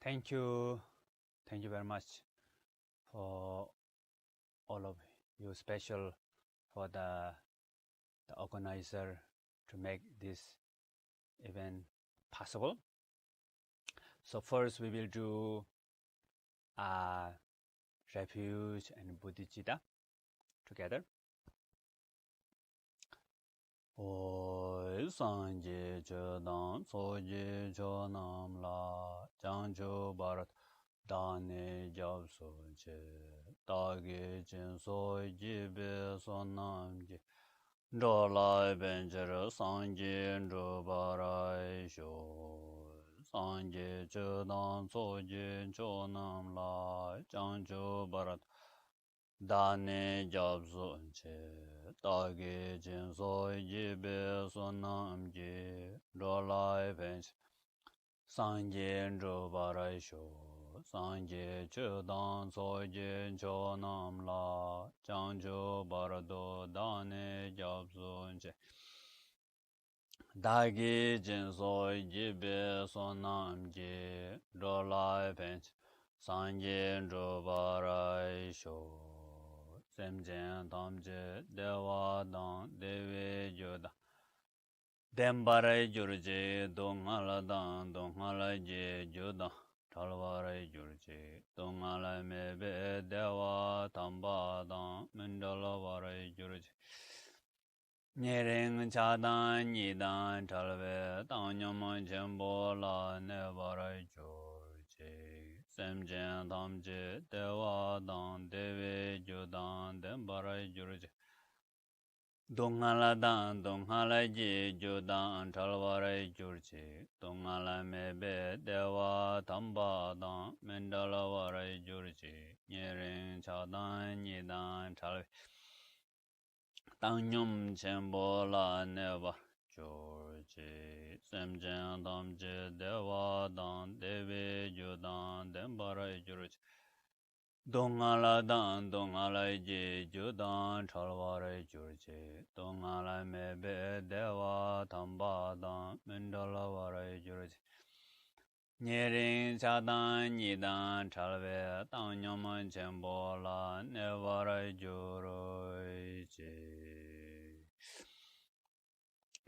Thank you. Thank you very much for all of you, special for the organizer to make this event possible. So first we will do refuge and Bodhicitta together. Oi sanje chedan soje chonam la janjo barat dane jab soje dage chen soje be sonam je dolai benjer sanje ndo barai sho sanje chedan soje chonam la janjo barat dane jab soje dage chen soje be sonam je dolai benjer sanje ndo barai sho sanje chedan soje chonam la janjo barado dane jabsun che dagi jinso jibe sonam je dolai bench sanje ndo barai sho semjen tamje dewa dan dewe joda dembarai jurje dongala dan dongala je joda talvarai jurje dongala mebe dewa tamba dan mandala varai jurje nyering chadan nidan talve tanyama jembo la ne varai jurje semjen tamje dewa dan dewe jodan dembarai jurje Dongala dan dongala ji jodan talvarai jurji dongala mebe dewa tamba dan mendala varai jurji nyering chadan nidan talve tanyum chenpo la neva jurji semjen tamje dewa dan dewe jodan dembarai jurji Dongala dan dongala ji judan chalvarai jurji dongala mebe dewa tamba dan mandala varai jurji nyering chadan nidan chalve tanyaman chenpo la nevarai jurji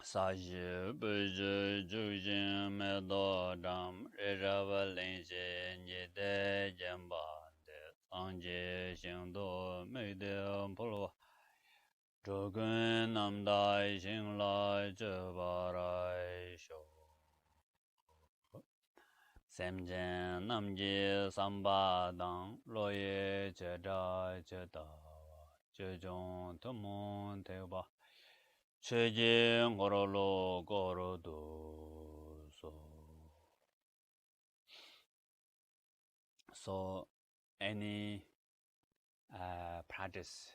saji buji jujin medo dam rirava linji nide jemba Anje Shingdo Meide Pulwa Chogun Namdai Shinglai Chebarai Sho Semjen Namji Samba Dang Loye Cheda Cheda Chejong Tumon Teba Cheje Ngorolo Gorodo So any practice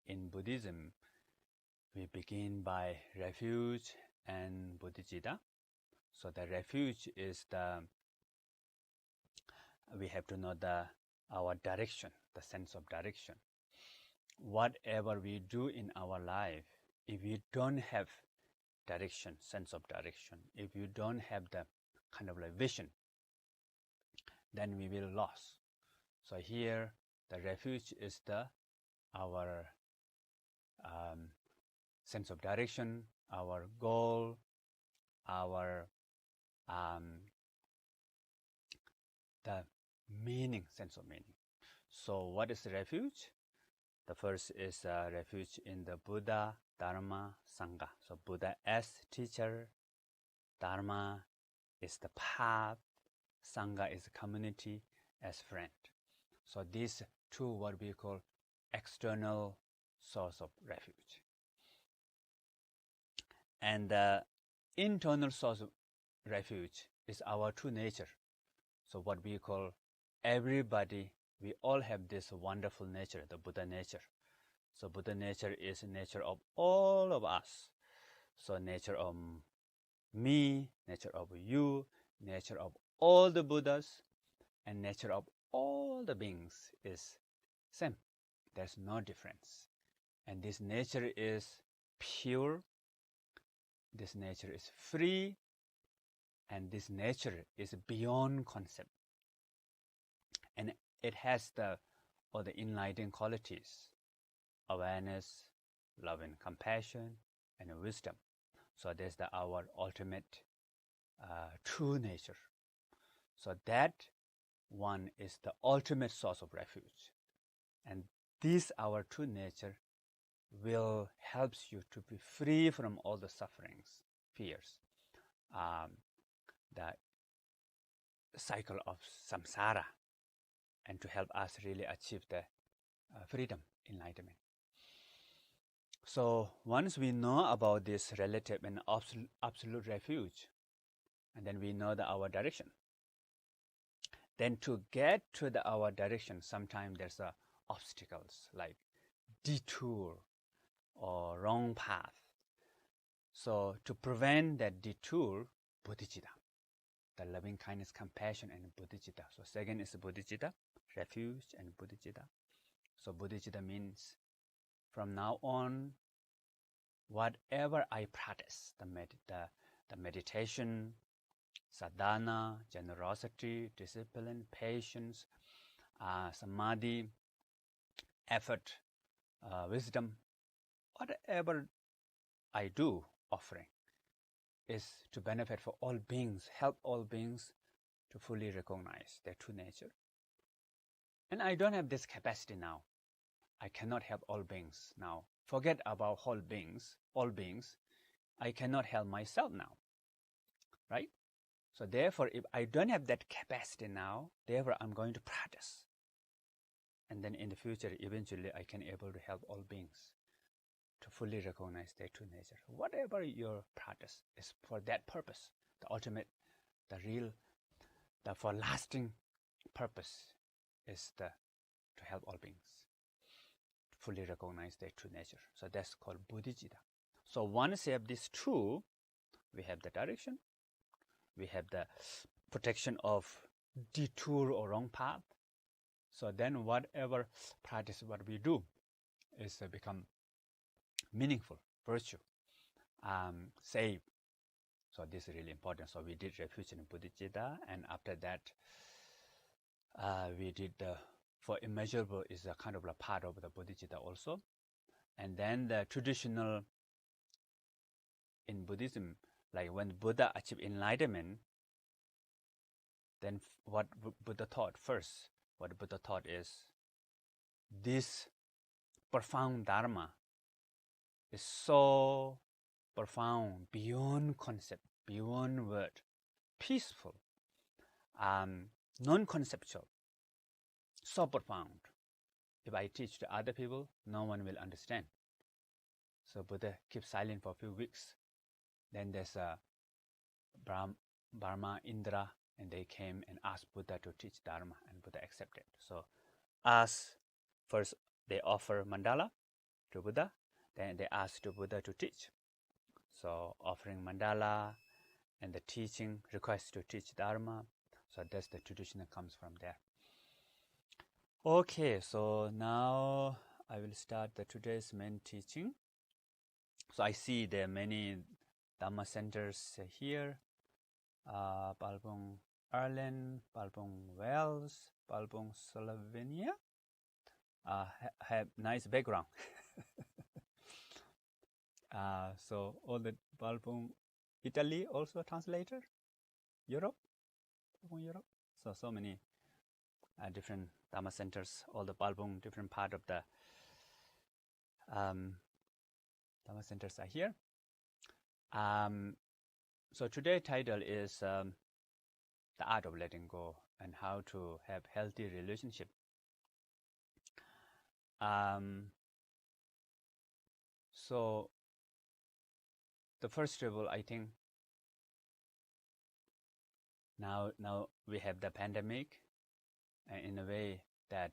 in Buddhism, we begin by refuge and bodhicitta. So the refuge is we have to know our direction, the sense of direction. Whatever we do in our life, if you don't have direction, sense of direction, if you don't have the kind of like vision, then we will lose. So here, the refuge is our sense of direction, our goal, our the meaning, sense of meaning. So what is refuge? The first is refuge in the Buddha, Dharma, Sangha. So Buddha as teacher, Dharma is the path, Sangha is the community as friend. So these two what we call external source of refuge. And the internal source of refuge is our true nature. So what we call everybody, we all have this wonderful nature, the Buddha nature. So Buddha nature is nature of all of us. So nature of me, nature of you, nature of all the Buddhas, and nature of all the beings is same. There's no difference. And this nature is pure, this nature is free, and this nature is beyond concept. And it has all the enlightening qualities: awareness, love and compassion, and wisdom. So there's our ultimate true nature. So that one is the ultimate source of refuge. And this, our true nature, will help you to be free from all the sufferings, fears, the cycle of samsara, and to help us really achieve the freedom, enlightenment. So once we know about this relative and absolute refuge, and then we know our direction, then to get to our direction, sometimes there's obstacles like detour or wrong path. So to prevent that detour, bodhicitta, the loving kindness, compassion, and bodhicitta. So second is bodhicitta, refuge, and bodhicitta. So bodhicitta means from now on, whatever I practice, the meditation, sadhana, generosity, discipline, patience, samadhi, effort, wisdom, whatever I do, offering, is to benefit for all beings, help all beings to fully recognize their true nature. And I don't have this capacity now. I cannot help all beings now. Forget about all beings. I cannot help myself now, right? So therefore, if I don't have that capacity now, therefore I'm going to practice. And then in the future, eventually I can able to help all beings to fully recognize their true nature. Whatever your practice is for that purpose, the ultimate, the real, the for lasting purpose is to help all beings to fully recognize their true nature. So that's called bodhicitta. So once you have these two, we have the direction, we have the protection of detour or wrong path. So then whatever practice what we do is to become meaningful, virtue, save. So this is really important. So we did refuge and bodhicitta, and after that, we did for immeasurable is a kind of a part of the bodhicitta also. And then the traditional in Buddhism, like when Buddha achieved enlightenment, then what Buddha taught first, what Buddha taught is this profound Dharma is so profound, beyond concept, beyond word, peaceful, non-conceptual, so profound. If I teach to other people, no one will understand. So Buddha keeps silent for a few weeks. Then there's a Brahma, Indra, and they came and asked Buddha to teach Dharma, and Buddha accepted. So first they offer mandala to Buddha, then they asked to Buddha to teach. So offering mandala and the teaching, request to teach Dharma. So that's the tradition that comes from there. Okay, so now I will start today's main teaching. So I see there are many Dhamma centers here. Palbong, Ireland, Palbong, Wales, Palbong, Slovenia. Have nice background. So all the Palbong, Italy also translator, Europe. So many different Dhamma centers, all the Palbong, different part of the Dhamma centers are here. So today's title is the art of letting go and how to have healthy relationship. So the first of all, I think now we have the pandemic, in a way that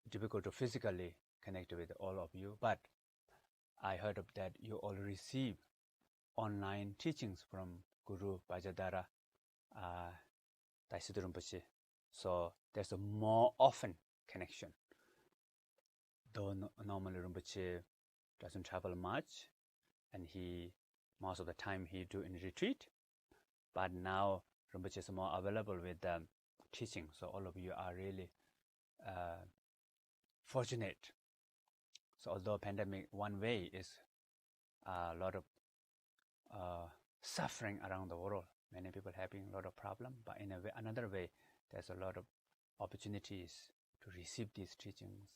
difficult to physically connect with all of you, but I heard of that you all receive online teachings from Guru Bajadara Daisidu Rinpoche. So there's a more often connection. Though normally Rinpoche doesn't travel much, and most of the time he do in retreat. But now Rinpoche is more available with the teaching, so all of you are really fortunate. So although pandemic one way is a lot of suffering around the world, many people having a lot of problem, but in another way, there's a lot of opportunities to receive these teachings.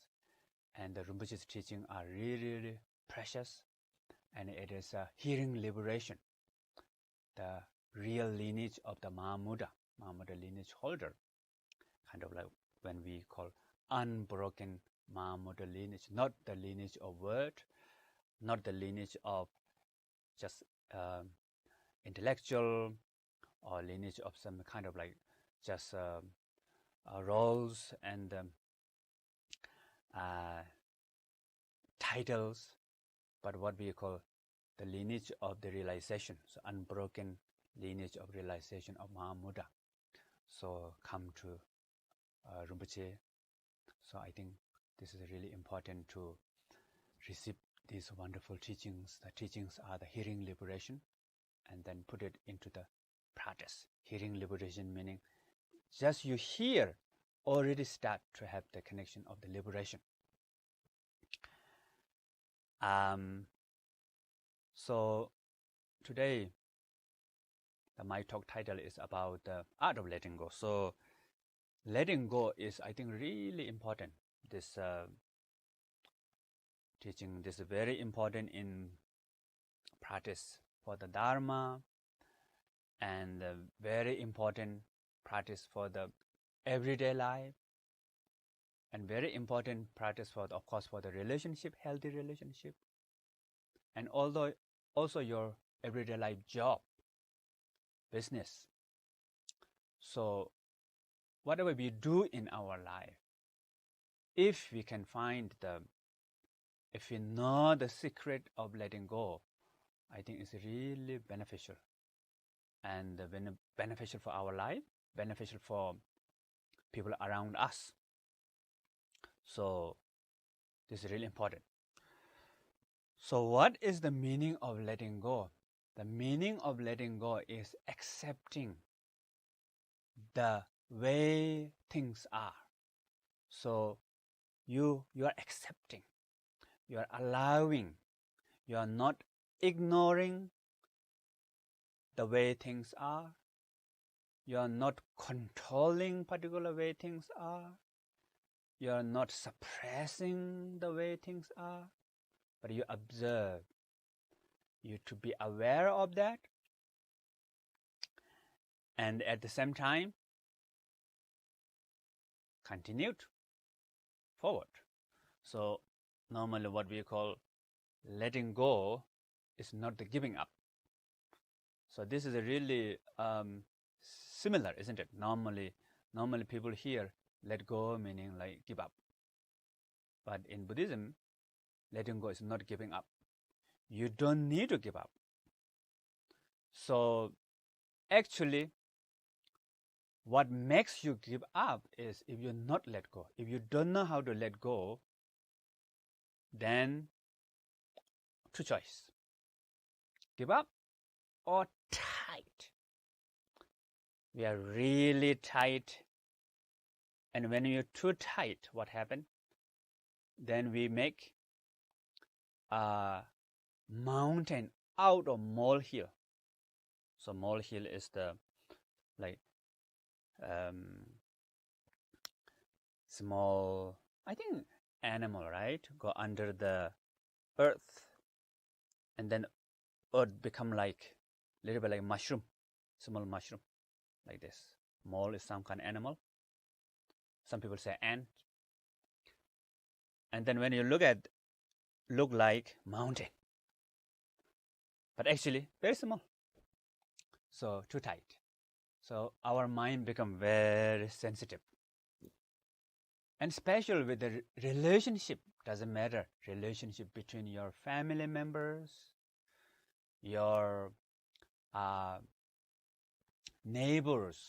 And the Rinpoche's teaching are really, really precious, and it is a hearing liberation, the real lineage of the Mahamudra lineage holder, kind of like when we call unbroken Mahamudra lineage, not the lineage of word, not the lineage of just intellectual or lineage of some kind of like just roles and titles, but what we call the lineage of the realization, so unbroken lineage of realization of Mahamudra. So come to Rinpoche. So I think this is really important to receive these wonderful teachings. The teachings are the hearing liberation, and then put it into the practice. Hearing liberation meaning just you hear already start to have the connection of the liberation. So today, my talk title is about the art of letting go. So letting go is, I think, really important. This teaching, this is very important in practice for the Dharma, and very important practice for the everyday life, and very important practice for, of course, for the relationship, healthy relationship, and also your everyday life job, business. So whatever we do in our life, if we can find if we know the secret of letting go, I think it's really beneficial, and beneficial for our life, beneficial for people around us. So this is really important. So what is the meaning of letting go? The meaning of letting go is accepting the way things are. So you are accepting, you are allowing, you are not ignoring the way things are, you are not controlling particular way things are, you are not suppressing the way things are, but you observe, you to be aware of that, and at the same time continued forward. So normally what we call letting go is not the giving up. So this is a really similar, isn't it? Normally people hear let go meaning like give up. But in Buddhism, letting go is not giving up. You don't need to give up. So actually, what makes you give up is if you not let go. If you don't know how to let go, then two choices: give up or tight. We are really tight, and when you're too tight, what happens? Then we make a mountain out of molehill. So molehill is the like small, I think, animal, right? Go under the earth, and then earth become like a little bit like mushroom, small mushroom, like this. Mole is some kind of animal. Some people say ant. And then when you look like mountain, but actually very small. So too tight. So our mind become very sensitive. And especially with the relationship, doesn't matter, relationship between your family members, your neighbors,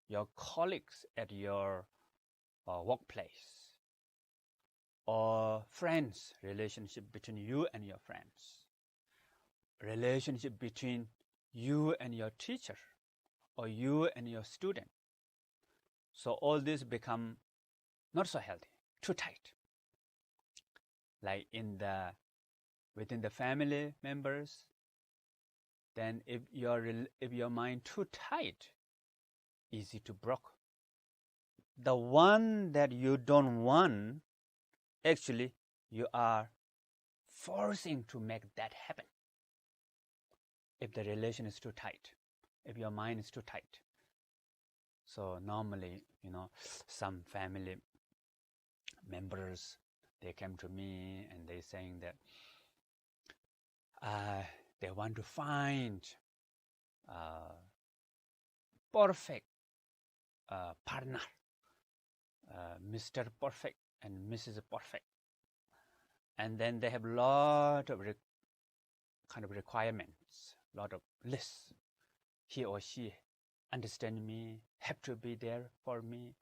your colleagues at your workplace, or friends, relationship between you and your friends, relationship between you and your teacher, or you and your student. So all this become not so healthy, too tight. Like within the family members, then if your mind too tight, easy to broke. The one that you don't want, actually, you are forcing to make that happen. If the relation is too tight, if your mind is too tight. So normally, some family members, they came to me and they saying that they want to find perfect partner, Mr. Perfect and Mrs. Perfect. And then they have a lot of kind of requirements, a lot of lists. He or she understand me, have to be there for me,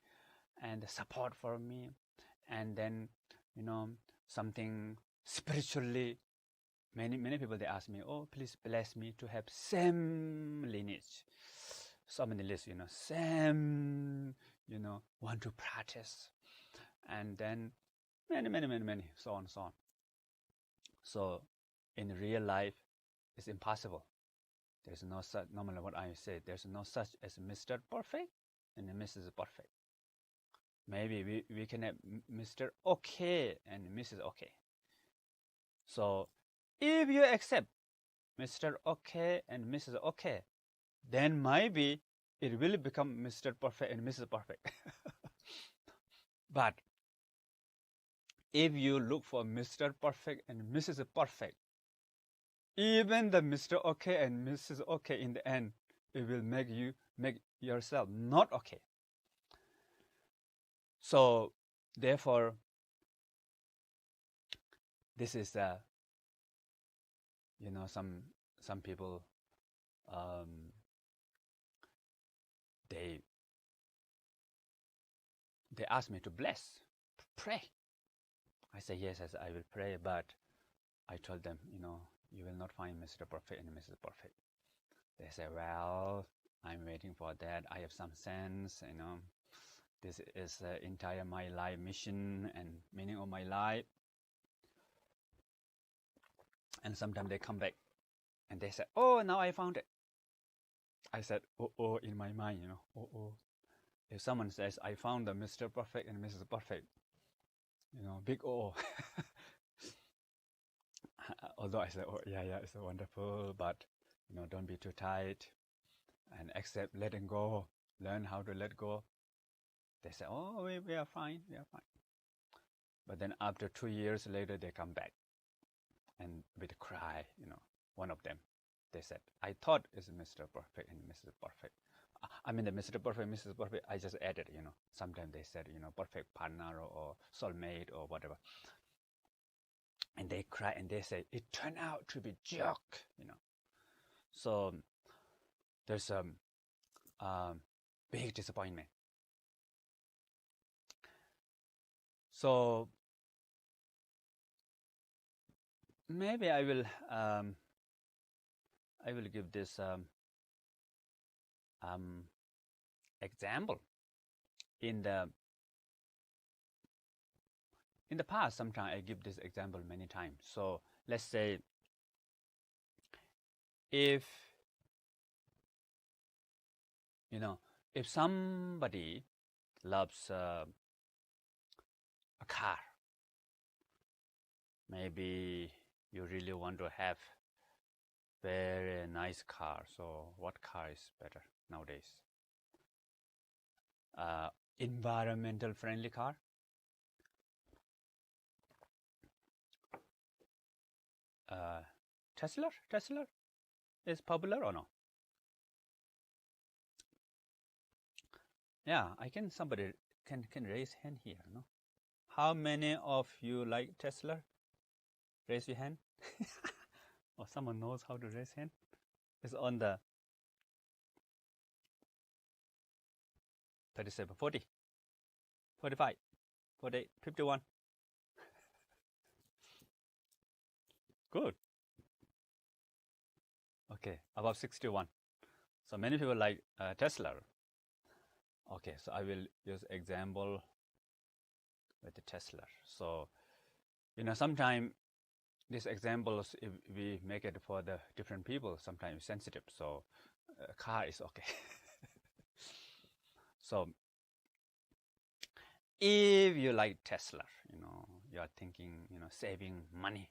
and support for me. And then, something spiritually, many people, they ask me, oh, please bless me to have same lineage. So many lists, same, want to practice. And then many, so on. So in real life, it's impossible. There's no such, normally what I say, there's no such as Mr. Perfect and Mrs. Perfect. Maybe we can have Mr. Okay and Mrs. Okay. So if you accept Mr. Okay and Mrs. Okay, then maybe it will become Mr. Perfect and Mrs. Perfect. But if you look for Mr. Perfect and Mrs. Perfect, even the Mr. Okay and Mrs. Okay in the end, it will make yourself not okay. So therefore, this is some people, they ask me to bless, pray. I say yes, I will pray, but I told them, you will not find Mr. Perfect and Mrs. Perfect. They say, well, I'm waiting for that. I have some sense, this is entire my life mission and meaning of my life. And sometimes they come back and they say, oh, now I found it. I said, oh, in my mind, oh. If someone says, I found the Mr. Perfect and Mrs. Perfect, big oh. Although I said, oh, yeah, it's wonderful, but, don't be too tight and accept letting go, learn how to let go. They say, oh, we are fine. But then after 2 years later, they come back and with a cry, one of them, they said, I thought it's Mr. Perfect and Mrs. Perfect. I mean, the Mr. Perfect, Mrs. Perfect, I just added, sometimes they said, perfect partner or soulmate or whatever. And they cry and they say, it turned out to be joke, So there's a big disappointment. So maybe I will give this example. In the past, sometimes I give this example many times. So let's say if somebody loves a car, maybe you really want to have very nice car. So what car is better nowadays? Environmental friendly car. Tesla is popular or no? Yeah, somebody can raise hand here, no? How many of you like Tesla? Raise your hand. Or someone knows how to raise hand? It's on the 37, 40, 45, 48, 51. Good. Okay, above 61. So many people like Tesla. Okay, so I will use example with the Tesla. So, sometimes these examples, if we make it for the different people, sometimes sensitive. So, car is okay. So, if you like Tesla, you are thinking, saving money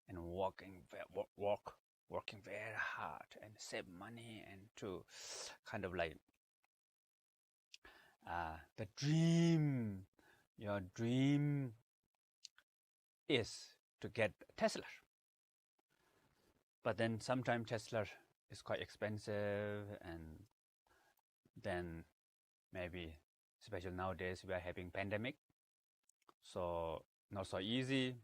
and working very hard and save money and to kind of like the dream. Your dream is to get Tesla, but then sometimes Tesla is quite expensive, and then maybe, especially nowadays, we are having pandemic, so not so easy.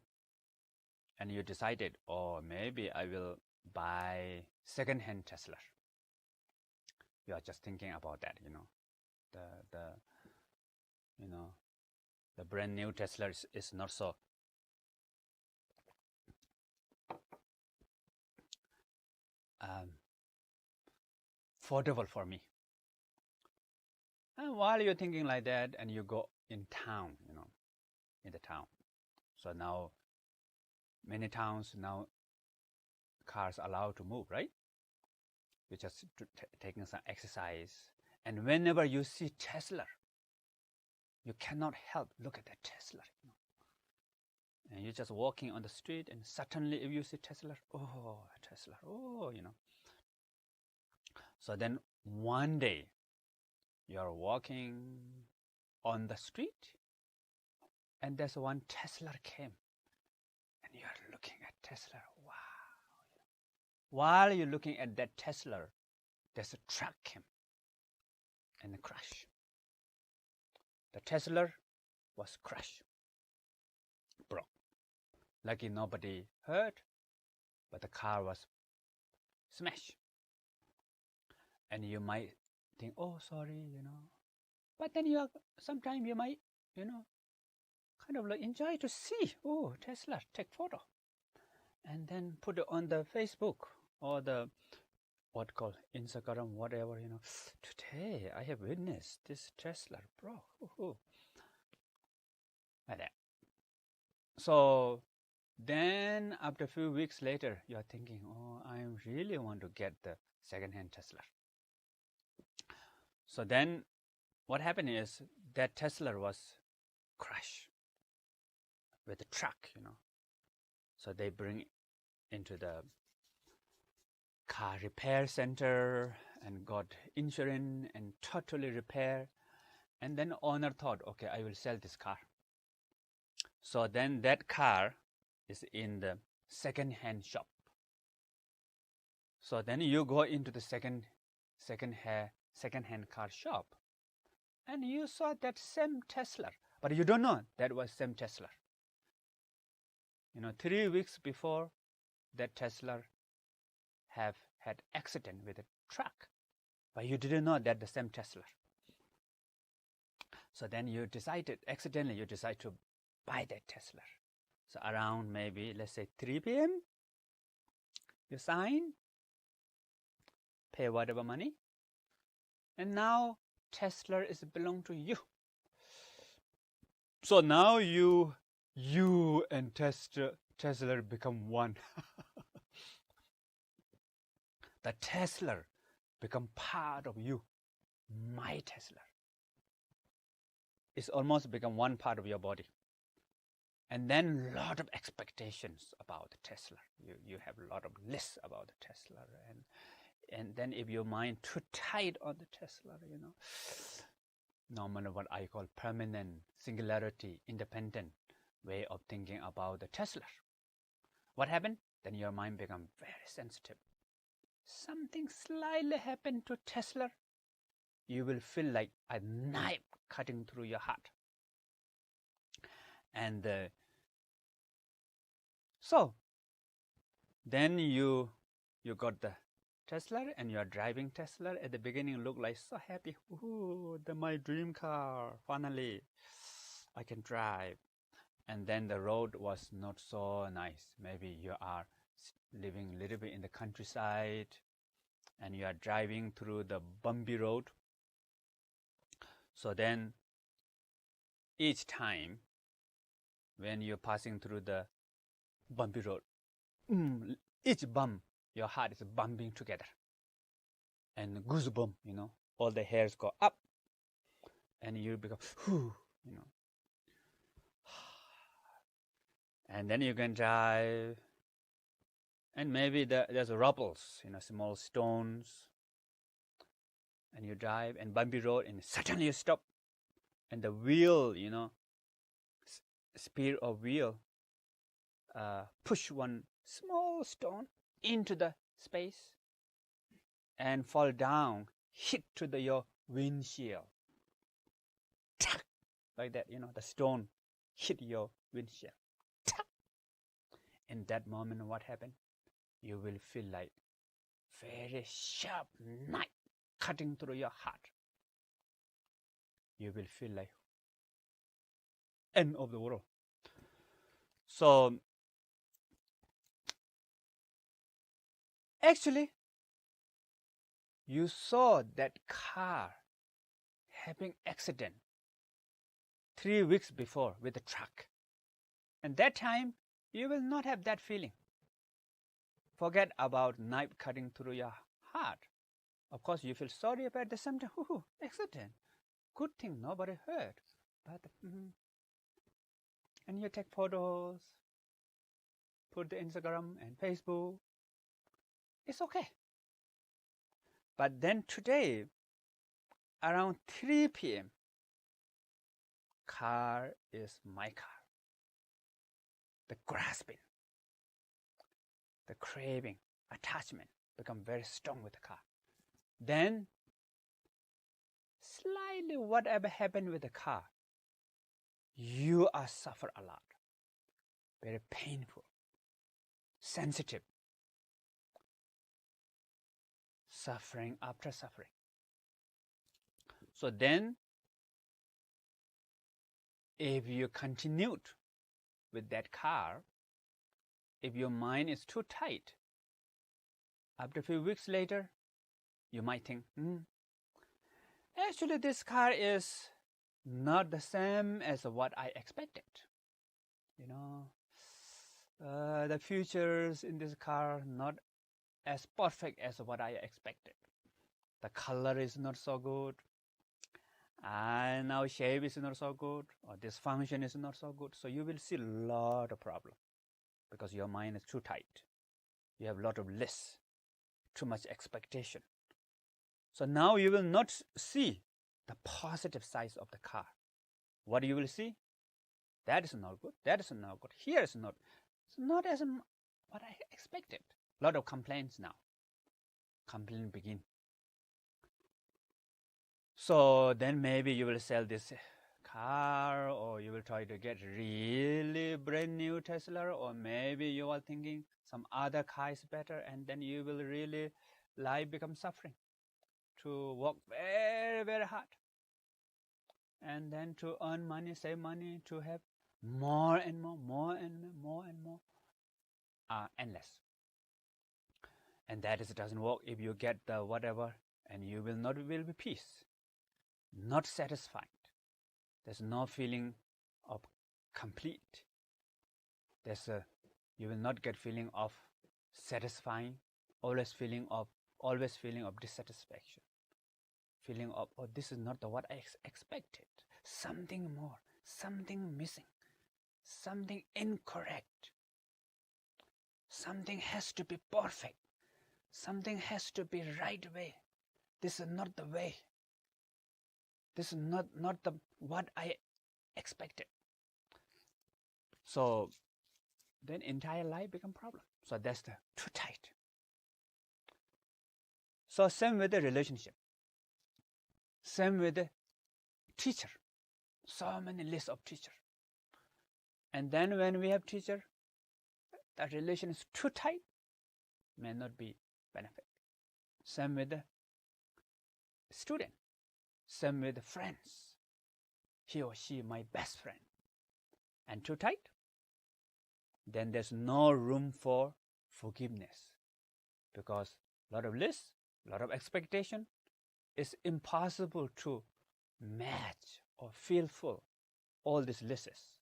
And you decided, or maybe I will buy second-hand Tesla. You are just thinking about that, the brand new Tesla is not so affordable for me. And while you're thinking like that, and you go in town, in the town. So now, many towns now, cars are allowed to move, right? You're just taking some exercise, and whenever you see Tesla, you cannot help look at that Tesla. And you're just walking on the street, and suddenly, if you see Tesla, oh, Tesla, oh, So then one day, you're walking on the street, and there's one Tesla came, and you're looking at Tesla. Wow! While you're looking at that Tesla, there's a truck came and crashed. The Tesla was crushed, broke. Lucky nobody hurt, but the car was smashed. And you might think, oh, sorry, But then sometimes you might, kind of like enjoy to see, oh, Tesla, take photo. And then put it on the Facebook or the, what called Instagram, whatever, Today I have witnessed this Tesla, bro. Like that. So then after a few weeks later, you are thinking, oh, I really want to get the second-hand Tesla. So then what happened is that Tesla was crushed with a truck, So they bring into the car repair center and got insurance and totally repair. And then owner thought, okay, I will sell this car. So then that car is in the second-hand shop. So then you go into the second-hand car shop, and you saw that same Tesla, but you don't know that was same Tesla. 3 weeks before, that Tesla have had accident with a truck, but you didn't know that the same Tesla. So then you accidentally decide to buy that Tesla. So around maybe, let's say 3 p.m., you sign, pay whatever money, and now Tesla is belong to you. So now you and Tesla become one. The Tesla become part of you. My Tesla. It's almost become one part of your body. And then a lot of expectations about the Tesla. You have a lot of lists about the Tesla. And then if your mind too tight on the Tesla, normally what I call permanent, singularity, independent way of thinking about the Tesla. What happened? Then your mind becomes very sensitive. Something slightly happened to Tesla, you will feel like a knife cutting through your heart. And so then you got the Tesla, and you are driving Tesla. At the beginning, look like so happy. Ooh, my dream car. Finally, I can drive. And then the road was not so nice. Maybe you are living a little bit in the countryside, and you are driving through the bumpy road. So then each time when you're passing through the bumpy road, each bump, your heart is bumping together. And goosebump, all the hairs go up. And you become, And then you can drive. And maybe there's rubbles, small stones. And you drive and bumpy road, and suddenly you stop. And the wheel, speed of wheel, push one small stone into the space and fall down, hit to your windshield. Like that, the stone hit your windshield. In that moment, what happened? You will feel like very sharp knife cutting through your heart. You will feel like end of the world. So actually, you saw that car having accident 3 weeks before with a truck. And that time, you will not have that feeling. Forget about knife cutting through your heart. Of course, you feel sorry about the same time. Accident. Good thing nobody hurt. But and you take photos, put the Instagram and Facebook. It's okay. But then today, around 3 p.m., car is my car. The grasping, the craving, attachment become very strong with the car. Then, slightly whatever happened with the car, you are suffer a lot. Very painful, sensitive, suffering after suffering. So then, if you continued with that car, if your mind is too tight, after a few weeks later, you might think, actually this car is not the same as what I expected. The features in this car not as perfect as what I expected. The color is not so good. And now shape is not so good, or this function is not so good. So you will see a lot of problem because your mind is too tight. You have a lot of lists, too much expectation. So now you will not see the positive sides of the car. What you will see? That is not good. That is not good. Here is not. It's not as what I expected. A lot of complaints now. Complaints begin. So then maybe you will sell this car, or you will try to get really brand new Tesla, or maybe you are thinking some other car is better, and then you will really life become suffering to work very, very hard. And then to earn money, save money, to have more and more, endless. And that doesn't work if you get the whatever, and you will be peace. Not satisfied. There's no feeling of complete. You will not get feeling of satisfying. Always feeling of dissatisfaction. Feeling of this is not what I expected. Something more. Something missing. Something incorrect. Something has to be perfect. Something has to be right way. This is not the way. This is not what I expected. So then entire life become problem. So that's the too tight. So same with the relationship. Same with the teacher. So many lists of teacher. And then when we have teacher, that relation is too tight, may not be benefit. Same with the student. Same with the friends. He or she my best friend. And too tight, then there's no room for forgiveness. Because a lot of lists, a lot of expectation, it's impossible to match or fulfill all these lists.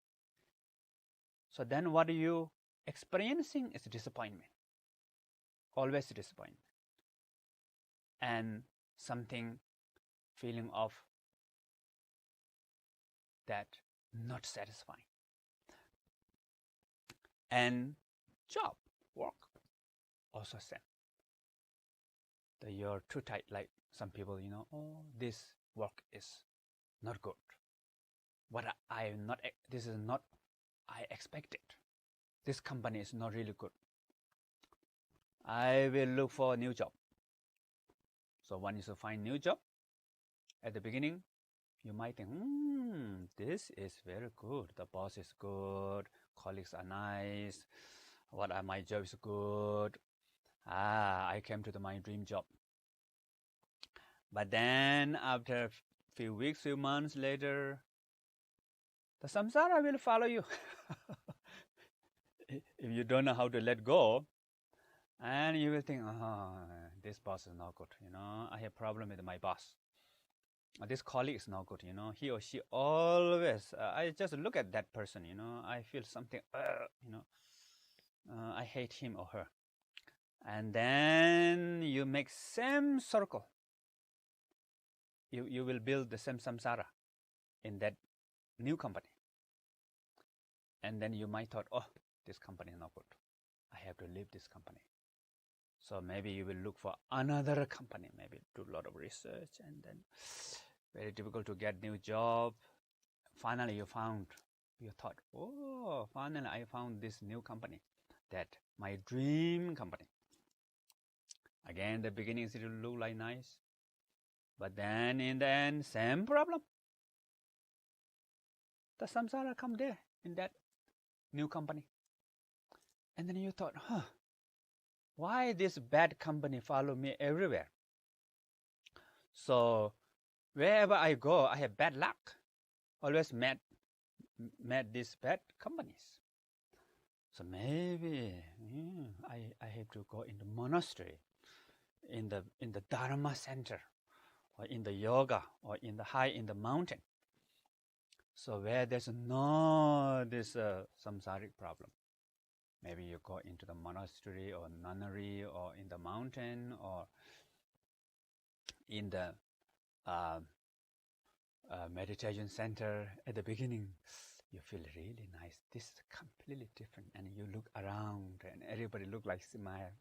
So then what you experiencing is disappointment. Always disappointment. And something feeling of that not satisfying. And job, work, also same. That you're too tight, like some people, oh, this work is not good. This is not I expected. This company is not really good. I will look for a new job. So once you find new job, at the beginning, you might think, this is very good. The boss is good. Colleagues are nice. My job is good. I came to my dream job. But then after a few weeks, few months later, the samsara will follow you. If you don't know how to let go, and you will think, this boss is not good. I have problem with my boss. This colleague is not good. He or she always. I just look at that person. I feel something. I hate him or her. And then you make same circle. You will build the same samsara in that new company. And then you might thought, this company is not good. I have to leave this company. So maybe you will look for another company, maybe do a lot of research, and then very difficult to get new job. Finally you thought, finally I found this new company, that my dream company. Again, the beginning it will look like nice, but then in the end, same problem. The samsara come there in that new company. And then you thought, why this bad company follow me everywhere? So wherever I go, I have bad luck. Always met these bad companies. So maybe I have to go in the monastery, in the Dharma center, or in the yoga, or in the mountain. So where there's no this samsaric problem. Maybe you go into the monastery or nunnery or in the mountain or in the meditation center. At the beginning, you feel really nice. This is completely different. And you look around and everybody look like smile.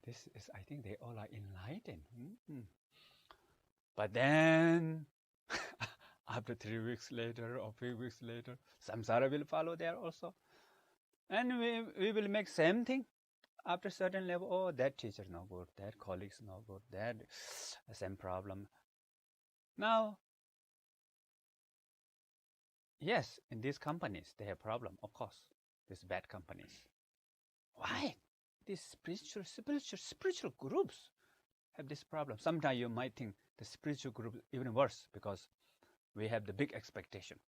This is, I think they all are enlightened. But then, after 3 weeks later or 3 weeks later, samsara will follow there also. And we will make same thing. After certain level, that teacher is no good, that colleague is no good, that same problem. Now, yes, in these companies, they have problem, of course, these bad companies. Why? These spiritual groups have this problem. Sometimes you might think the spiritual group is even worse because we have the big expectation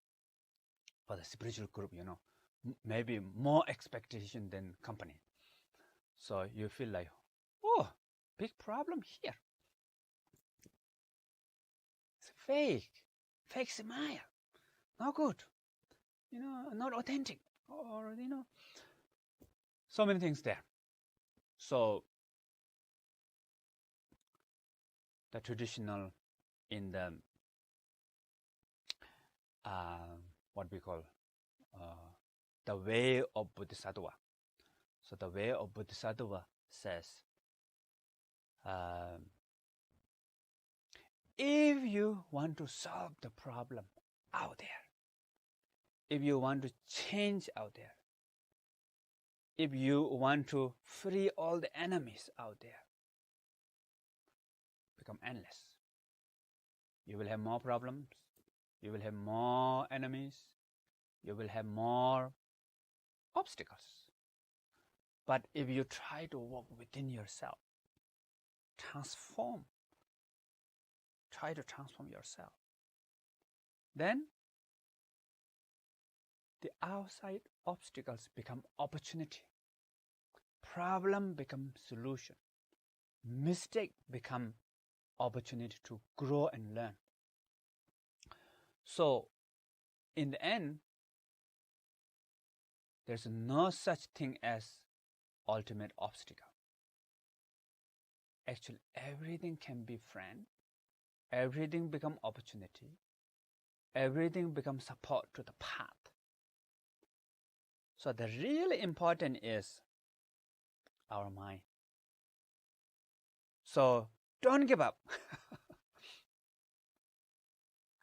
for the spiritual group, maybe more expectation than company. So you feel like, big problem here. It's fake smile, not good, not authentic, or, so many things there. So the traditional in the what we call the way of Bodhisattva. So the way of Bodhisattva says, if you want to solve the problem out there, if you want to change out there, if you want to free all the enemies out there, become endless. You will have more problems, you will have more enemies, you will have more obstacles. But if you try to work within yourself, try to transform yourself, then the outside obstacles become opportunity. Problem become solution. Mistake become opportunity to grow and learn. So, in the end, there's no such thing as ultimate obstacle. Actually, everything can be friend. Everything become opportunity. Everything becomes support to the path. So the really important is our mind. So don't give up.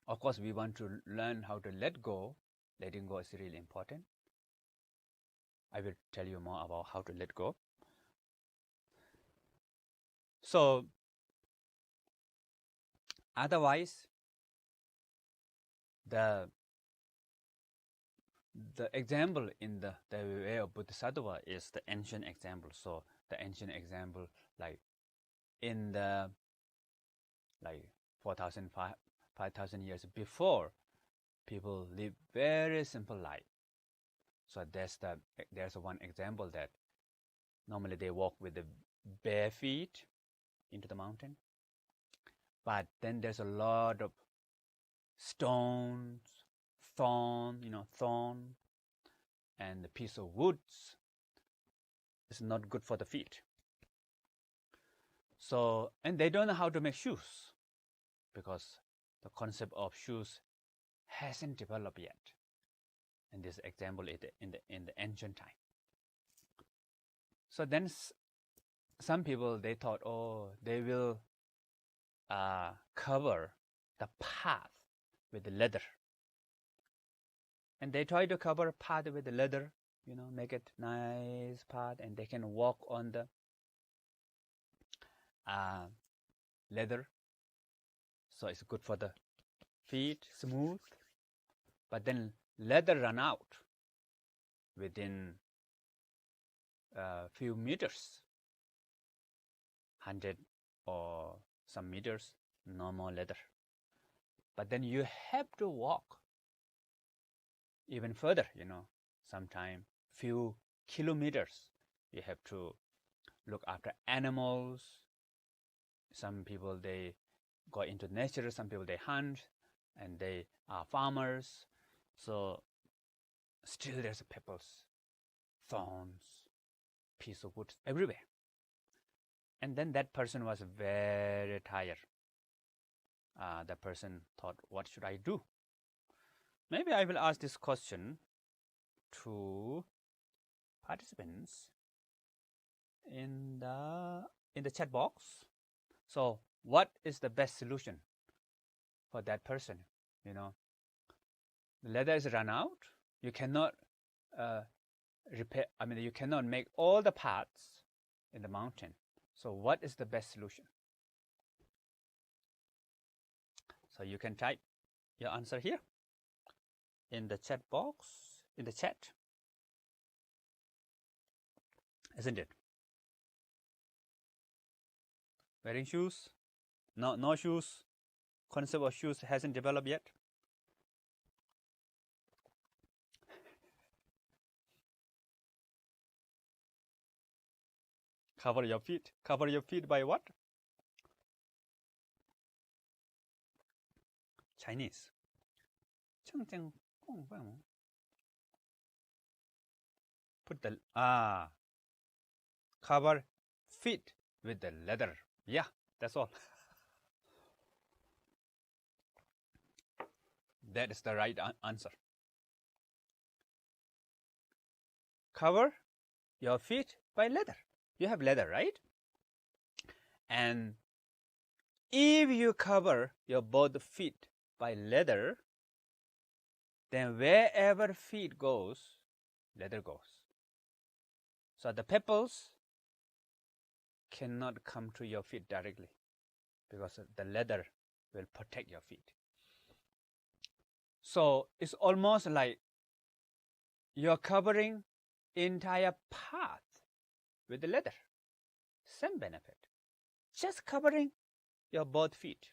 Of course, we want to learn how to let go. Letting go is really important. I will tell you more about how to let go. So otherwise, the example in the way of Bodhisattva is the ancient example. So the ancient example, like in the 4,000, 5,000 years before, people live very simple life. So there's one example that normally they walk with the bare feet into the mountain, but then there's a lot of stones, thorn, and the piece of woods is not good for the feet. So, and they don't know how to make shoes because the concept of shoes hasn't developed yet. And this example is in the ancient time. So then some people, they thought, oh, they will cover the path with the leather. And they try to cover path with the leather, make it nice path, and they can walk on the leather. So it's good for the feet, smooth. But then leather run out within a few meters, 100 or some meters, no more leather. But then you have to walk even further, sometime few kilometers. You have to look after animals. Some people, they go into nature. Some people, they hunt, and they are farmers. So still there's pebbles, thorns, piece of wood everywhere. And then that person was very tired. The person thought, what should I do? Maybe I will ask this question to participants in the chat box. So what is the best solution for that person? The leather is run out. You cannot repair. You cannot make all the paths in the mountain. So what is the best solution? So you can type your answer here in the chat box, in the chat. Isn't it? Wearing shoes? No shoes. Concept of shoes hasn't developed yet. Cover your feet. Cover your feet by what? Chinese. Put the cover feet with the leather. Yeah, that's all. That is the right answer. Cover your feet by leather. You have leather, right? And if you cover your both feet by leather, then wherever feet goes, leather goes. So the pebbles cannot come to your feet directly because the leather will protect your feet. So it's almost like you're covering entire path with the leather. Same benefit. Just covering your both feet.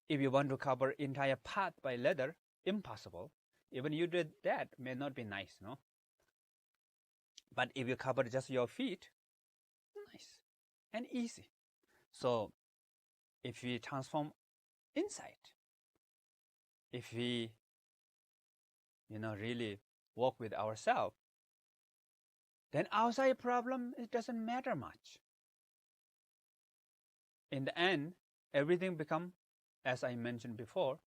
If you want to cover entire path by leather, impossible. Even you did that may not be nice, no? But if you cover just your feet, nice and easy. So if we transform inside, if we, really work with ourselves, then outside problem, it doesn't matter much. In the end, everything become, as I mentioned before,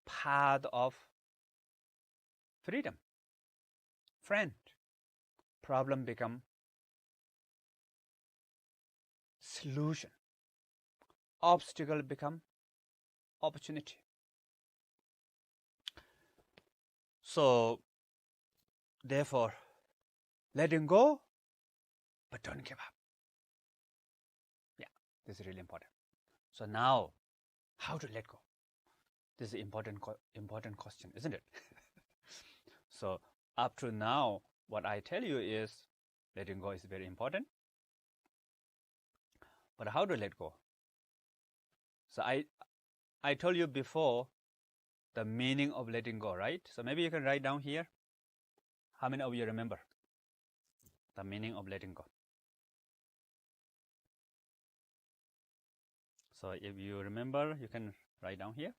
part of freedom. Friend, problem become solution. Obstacle become opportunity. So, therefore, letting go, but don't give up. Yeah, this is really important. So now, how to let go? This is an important question, isn't it? So up to now, what I tell you is letting go is very important. But how to let go? So I told you before the meaning of letting go, right? So maybe you can write down here. How many of you remember the meaning of letting go? So if you remember, you can write down here.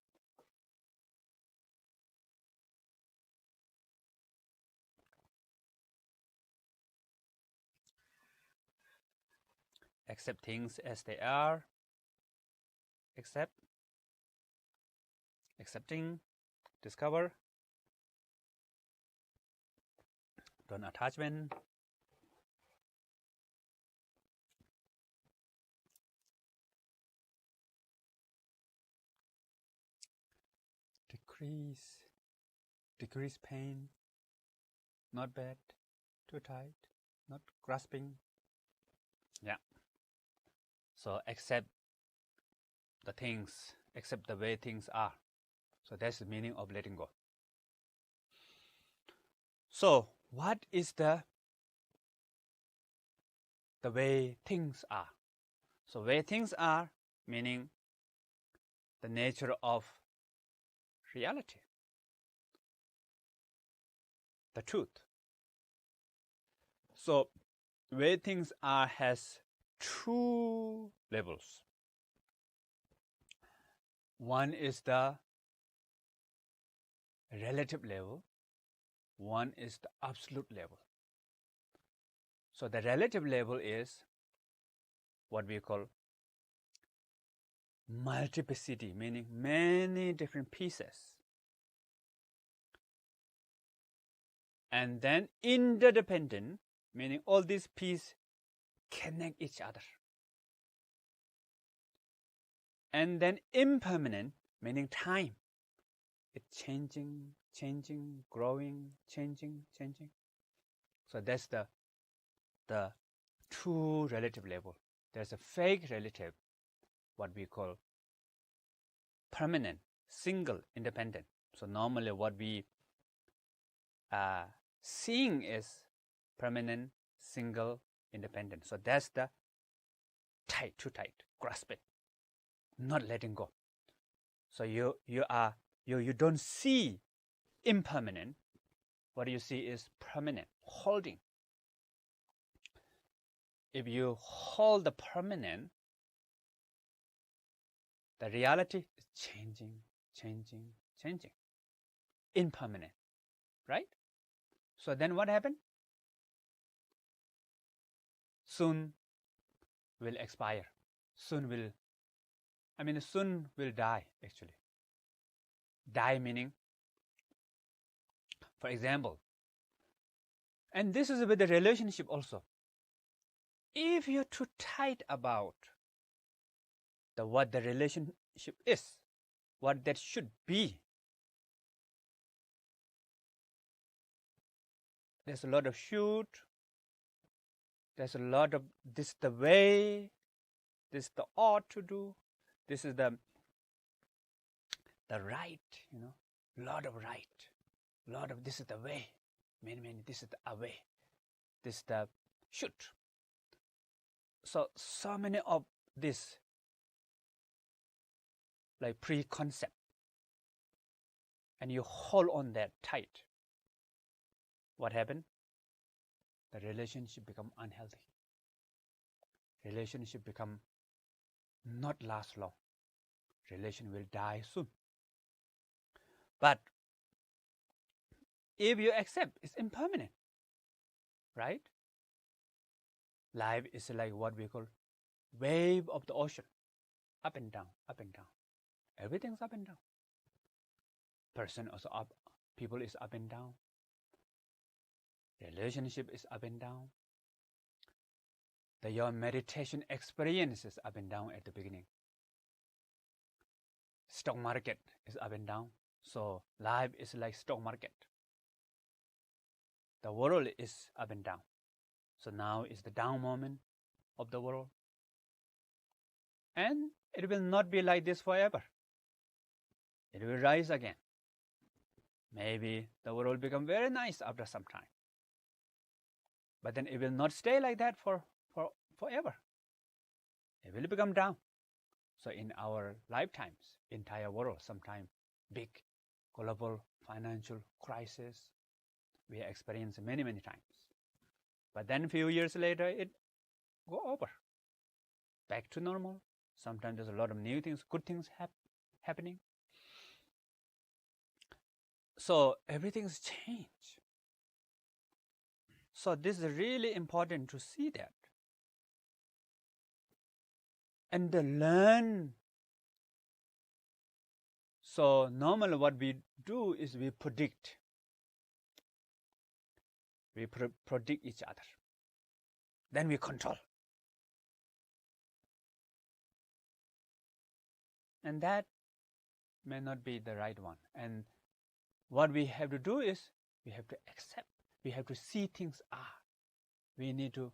Accept things as they are. Accepting, discover, non-attachment, decrease pain, not bad, too tight, not grasping. Yeah. So accept the things, accept the way things are. So that's the meaning of letting go. So what is the way things are? So way things are, meaning the nature of reality, the truth. So way things are has two levels. One is the relative level, one is the absolute level. So the relative level is what we call multiplicity, meaning many different pieces. And then interdependent, meaning all these pieces connect each other. And then impermanent, meaning time. It's changing, growing, changing. So that's the two relative level. There's a fake relative, what we call permanent, single, independent. So normally what we are seeing is permanent, single, independent. So that's the too tight, grasp it, not letting go. So you don't see impermanent. What you see is permanent, holding. If you hold the permanent, the reality is changing, impermanent, right? So then what happened? Soon will expire. Soon will die, actually. Die meaning, for example, and this is with the relationship also. If you're too tight about what the relationship is, what that should be, there's a lot of should, there's a lot of this the way, this the ought to do, this is the right, lot of right, lot of this is the way, many, this is the way, this is the should. So many of this like preconcept and you hold on that tight, what happened? The relationship become unhealthy. Relationship become not last long. Relation will die soon. But if you accept, it's impermanent, right? Life is like what we call wave of the ocean, up and down, up and down. Everything's up and down. Person also up, people is up and down. Relationship is up and down. Your meditation experience is up and down at the beginning. Stock market is up and down. So life is like stock market. The world is up and down. So now is the down moment of the world. And it will not be like this forever. It will rise again. Maybe the world will become very nice after some time. But then it will not stay like that forever. It will become down. So in our lifetimes, entire world, sometime big global financial crisis, we experience many, many times. But then a few years later, it go over. Back to normal. Sometimes there's a lot of new things, good things happening. So everything's changed. So this is really important to see that. And to learn. So normally what we do is we predict. We predict each other. Then we control. And that may not be the right one. And what we have to do is we have to accept. We have to see things are. We need to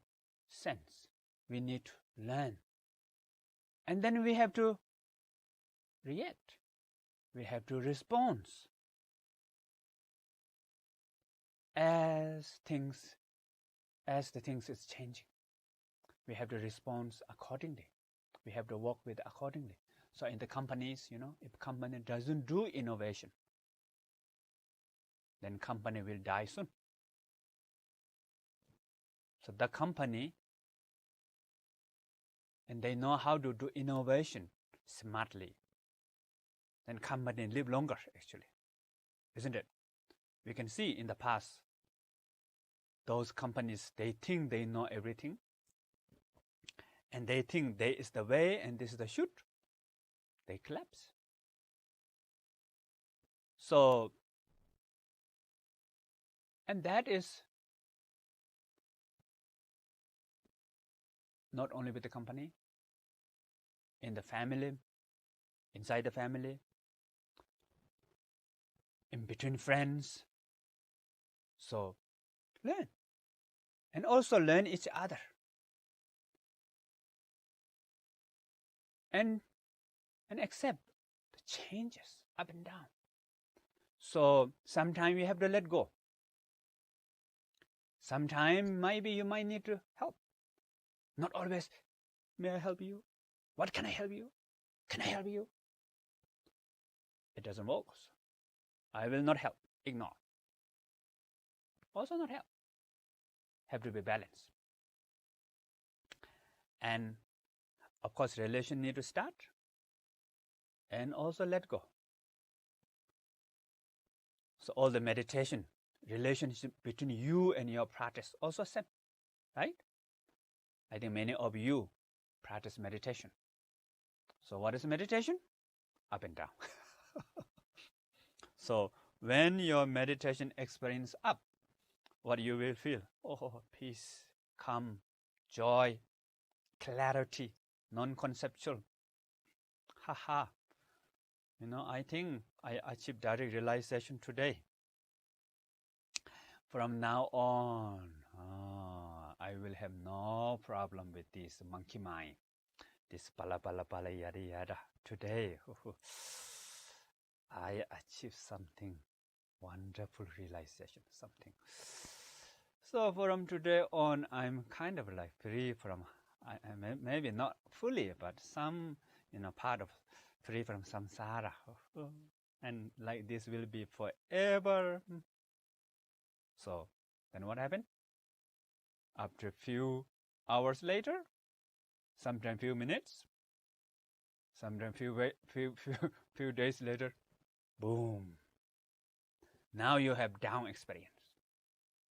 sense. We need to learn. And then we have to react. We have to respond as the things is changing. We have to respond accordingly. We have to work with accordingly. So in the companies, if company doesn't do innovation, then company will die soon. So the company, and they know how to do innovation smartly, then company live longer actually, isn't it? We can see in the past, those companies, they think they know everything, and they think this is the way and this is the shoot. They collapse. So, and that is not only with the company, in the family, inside the family, in between friends. So learn. And also learn each other. And accept the changes up and down. So sometimes you have to let go. Sometimes maybe you might need to help. Not always, may I help you? What can I help you? Can I help you? It doesn't work. I will not help. Ignore. Also not help. Have to be balanced. And of course, relation need to start and also let go. So all the meditation, relationship between you and your practice also same, right? I think many of you practice meditation. So what is meditation? Up and down. So when your meditation experience up, what you will feel? Oh, peace, calm, joy, clarity, non-conceptual. Haha. I think I achieved direct realization today. From now on, I will have no problem with this monkey mind, this pala yada yada. Today, I achieved something, wonderful realization, something. So from today on, I'm kind of like free from, maybe not fully, but some, part of free from samsara. and like this will be forever. So then what happened? After a few hours later, sometimes few minutes, sometimes few days later, boom. Now you have down experience,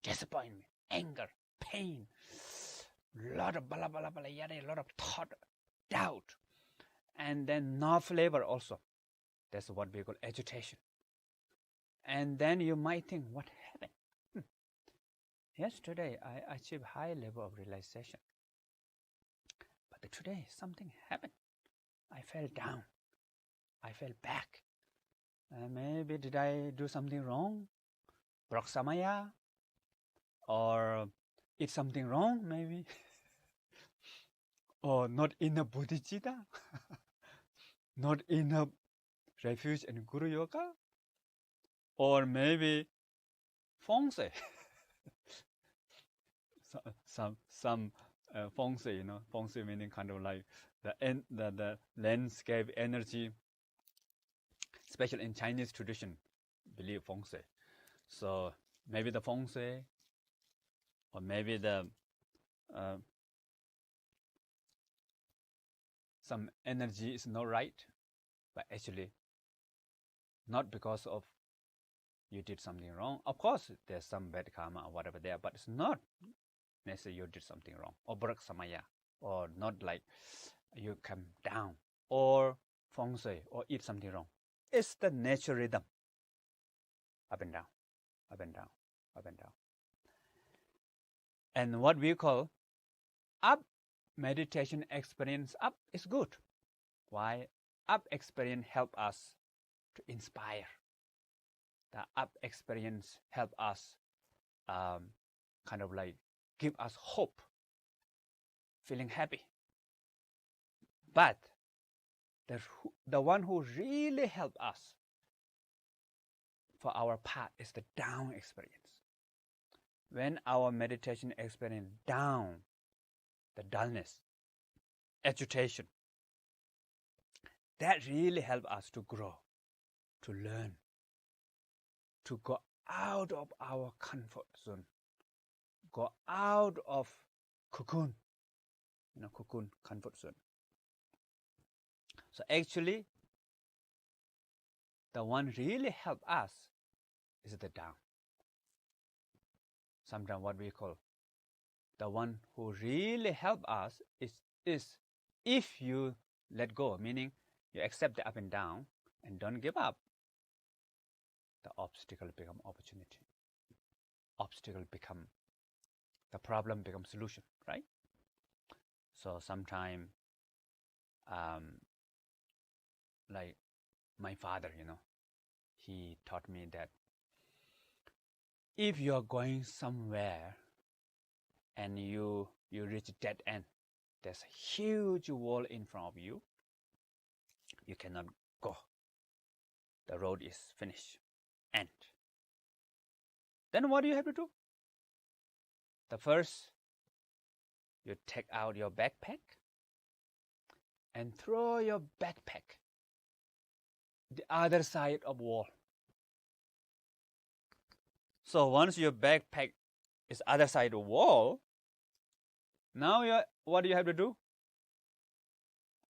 disappointment, anger, pain, lot of blah blah blah yada, a lot of thought, doubt, and then no flavor also. That's what we call agitation. And then you might think, what happened? Yesterday I achieved high level of realization, but today something happened. I fell down. I fell back. Maybe did I do something wrong? Broke samaya? Or eat something wrong, maybe? Or not enough bodhicitta? Not enough refuge and guru yoga? Or maybe feng shui? some feng shui, feng shui meaning kind of like the landscape energy, especially in Chinese tradition, believe feng shui. So maybe the feng shui, or maybe the some energy is not right, but actually not because of you did something wrong. Of course, there's some bad karma or whatever there, but it's not necessarily you did something wrong, or broke samaya, or not like you come down, or feng shui, or eat something wrong. It's the natural rhythm, up and down, up and down, up and down. And what we call up meditation experience up is good. Why? Up experience help us to inspire. The up experience help us kind of like give us hope, feeling happy. But the one who really help us for our path is the down experience. When our meditation experience down, the dullness, agitation, that really help us to grow, to learn, to go out of our comfort zone, go out of cocoon, cocoon, comfort zone. So actually, the one really help us is the down. Sometimes what we call the one who really help us is if you let go, meaning you accept the up and down and don't give up, the obstacle become opportunity. Obstacle become, the problem become solution, right? So sometime, like my father, he taught me that if you're going somewhere and you reach dead end, there's a huge wall in front of you, you cannot go. The road is finished, end. Then what do you have to do? The first, you take out your backpack and throw your backpack the other side of wall. So once your backpack is other side of wall, now what do you have to do?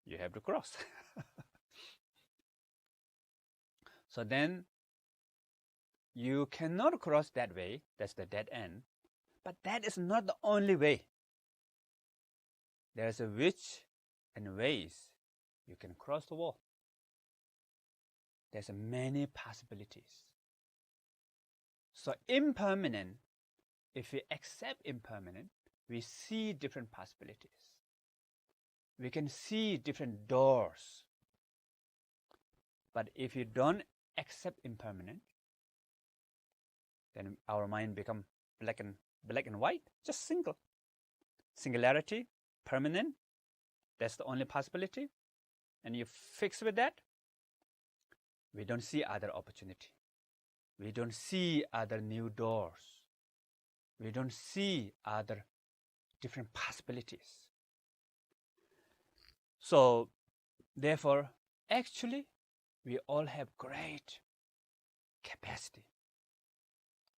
You have to cross. So then you cannot cross that way. That's the dead end. But that is not the only way. There's a which and ways you can cross the wall. There's many possibilities. So impermanent, if we accept impermanent, we see different possibilities. We can see different doors. But if you don't accept impermanent, then our mind become black and white, just single. Singularity, permanent, that's the only possibility. And you fix with that, we don't see other opportunity. We don't see other new doors. We don't see other different possibilities. So, therefore, actually, we all have great capacity.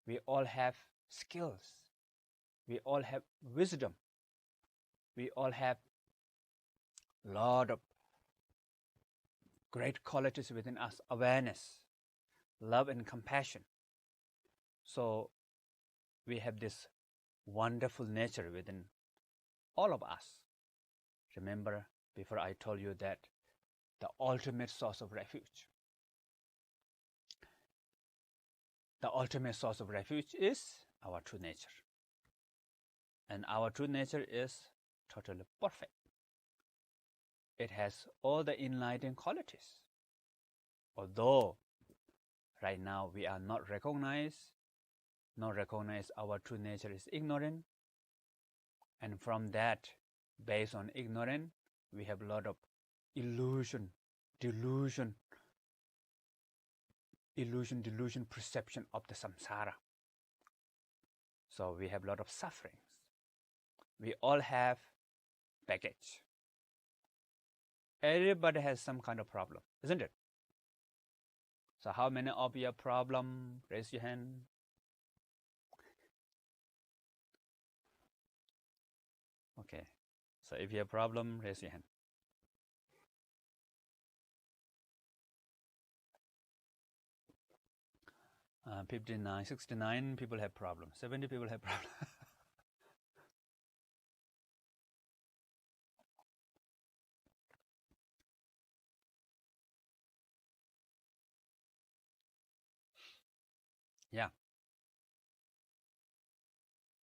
We all have skills. We all have wisdom. We all have a lot of great qualities within us: awareness, love, and compassion. So we have this wonderful nature within all of us. Remember, before I told you that the ultimate source of refuge. The ultimate source of refuge is our true nature. And our true nature is totally perfect. It has all the enlightening qualities. Although right now we are not recognize our true nature is ignorant. And from that, based on ignorance, we have a lot of delusion, perception of the samsara. So we have a lot of sufferings. We all have baggage. Everybody has some kind of problem, isn't it? So how many of your problem? Raise your hand. Okay. So if you have problem, raise your hand. 59, 69 people have problems. 70 people have problems. Yeah.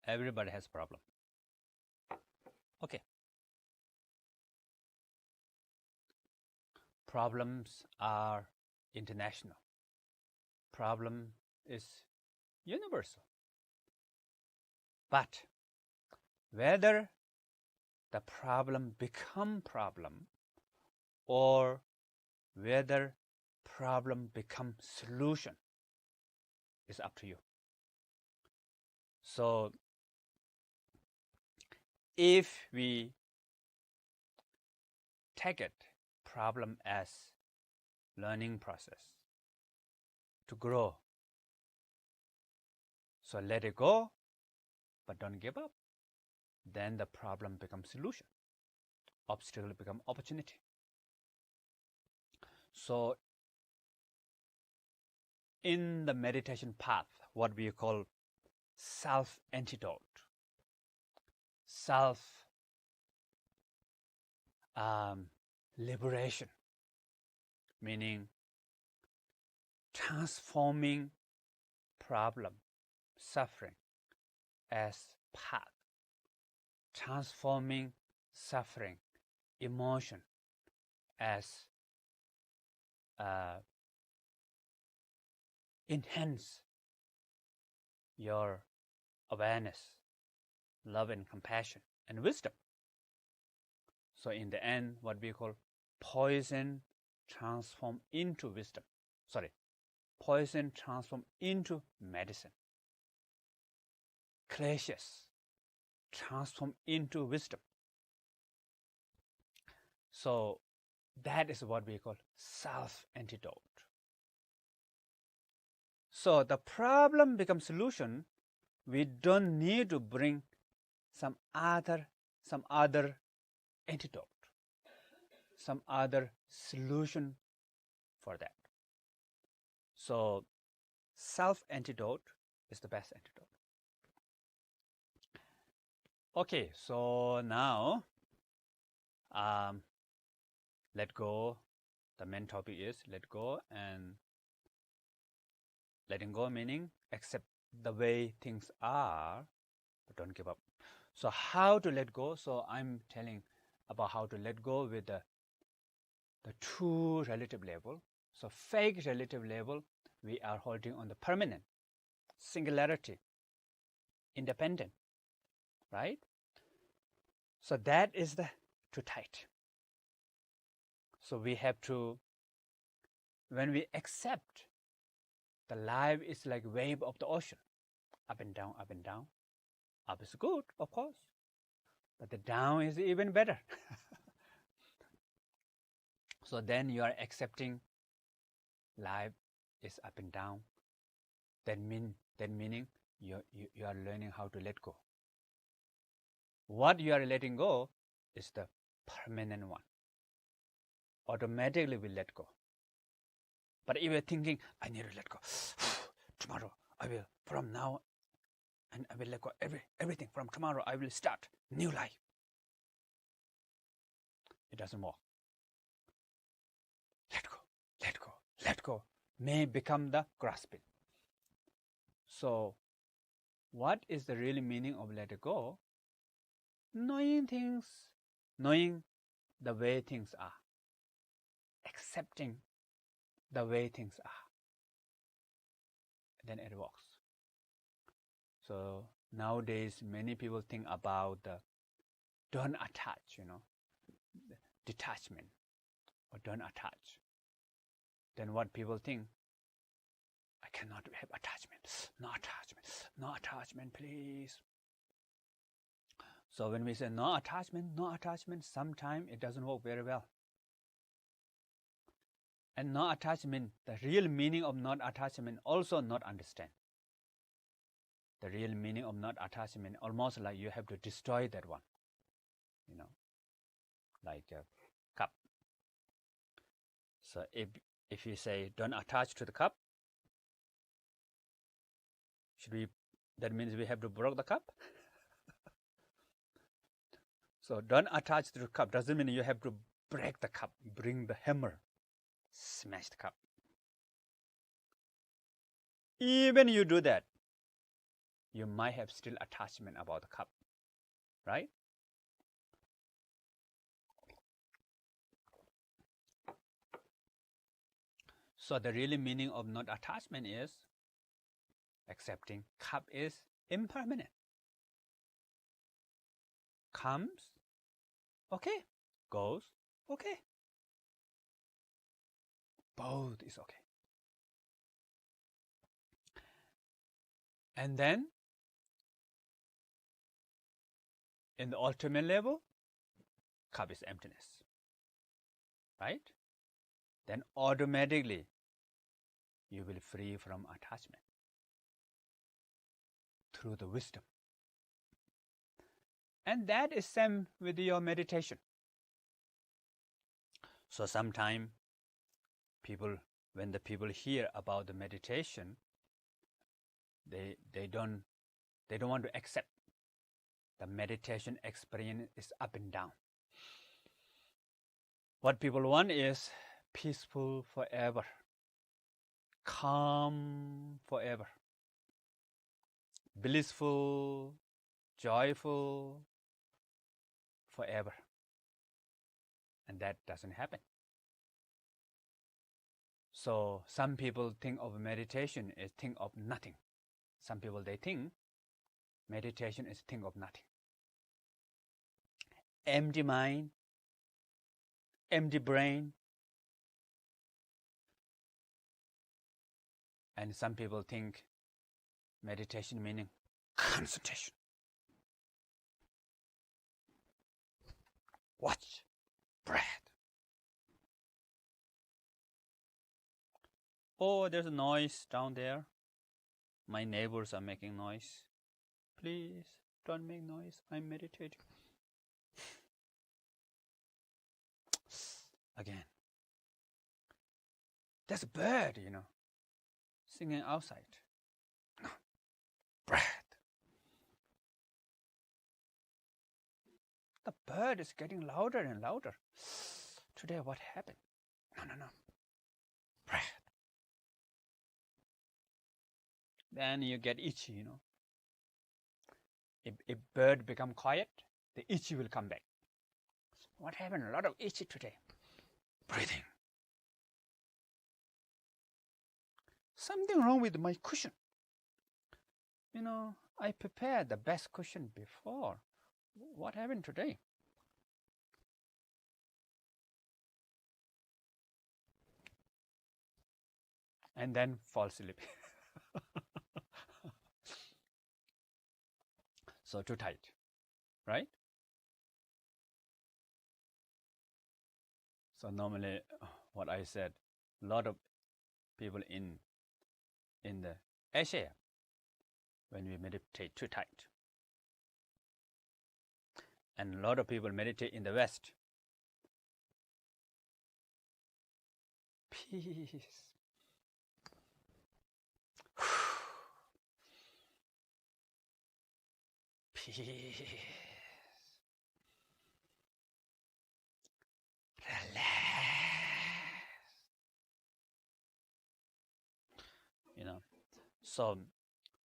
Everybody has problem. Okay. Problems are international. Problem is universal. But whether the problem become problem or whether problem become solution is up to you. So if we take it problem as learning process to grow, so let it go, but don't give up, then the problem becomes solution. Obstacle become opportunity. So in the meditation path, what we call self-antidote, liberation, meaning transforming problem, suffering as path, transforming suffering, emotion as enhance your awareness, love and compassion, and wisdom. So in the end, what we call poison transform into wisdom. Poison transform into medicine. Clashes transform into wisdom. So that is what we call self-antidote. So the problem becomes solution. We don't need to bring some other antidote, some other solution for that. So self-antidote is the best antidote. Okay, so now let go. The main topic is let go, and letting go meaning accept the way things are, but don't give up. So how to let go? So I'm telling about how to let go with the true relative level. So fake relative level, we are holding on the permanent, singularity, independent, right? So that is the too tight. So we have to, when we accept the life is like wave of the ocean, up and down, up and down. Up is good, of course, but the down is even better. So then you are accepting life is up and down, that meaning you are learning how to let go. What you are letting go is the permanent one. Automatically we let go. But if you're thinking, I need to let go, tomorrow I will, from now, and I will let go everything. From tomorrow I will start new life. It doesn't work. Let go, let go, let go may become the grasping. So what is the real meaning of let it go? Knowing things, knowing the way things are, accepting the way things are, then it works. So nowadays many people think about the don't attach, detachment, or don't attach. Then what people think, I cannot have attachment, no attachment, please. So when we say no attachment, sometimes it doesn't work very well. And no attachment, the real meaning of not attachment also not understand. The real meaning of not attachment, almost like you have to destroy that one, like a cup. So if you say don't attach to the cup, that means we have to break the cup? So don't attach to the cup doesn't mean you have to break the cup, bring the hammer, smash the cup. Even you do that, you might have still attachment about the cup, right? So the real meaning of not attachment is accepting cup is impermanent. Comes, okay. Goes, okay. Both is okay. And then in the ultimate level, cup is emptiness, right? Then automatically you will free from attachment through the wisdom. And that is same with your meditation. So sometimes when the people hear about the meditation, they don't want to accept the meditation experience is up and down. What people want is peaceful forever, calm forever, blissful, joyful forever. And that doesn't happen. So some people think of meditation as think of nothing. Some people, they think meditation is think of nothing. Empty mind, empty brain. And some people think meditation meaning concentration. Watch, breath. Oh, there's a noise down there. My neighbors are making noise. Please don't make noise. I'm meditating. Again. There's a bird, singing outside. Breath. The bird is getting louder and louder. Today, what happened? No. Breath. Then you get itchy, If bird become quiet, the itchy will come back. What happened? A lot of itchy today. Breathing. Something wrong with my cushion. I prepared the best cushion before. What happened today? And then fall asleep. So too tight, right? So normally, what I said, a lot of people in the Asia when we meditate too tight. And a lot of people meditate in the West. Peace. Peace. Relax. So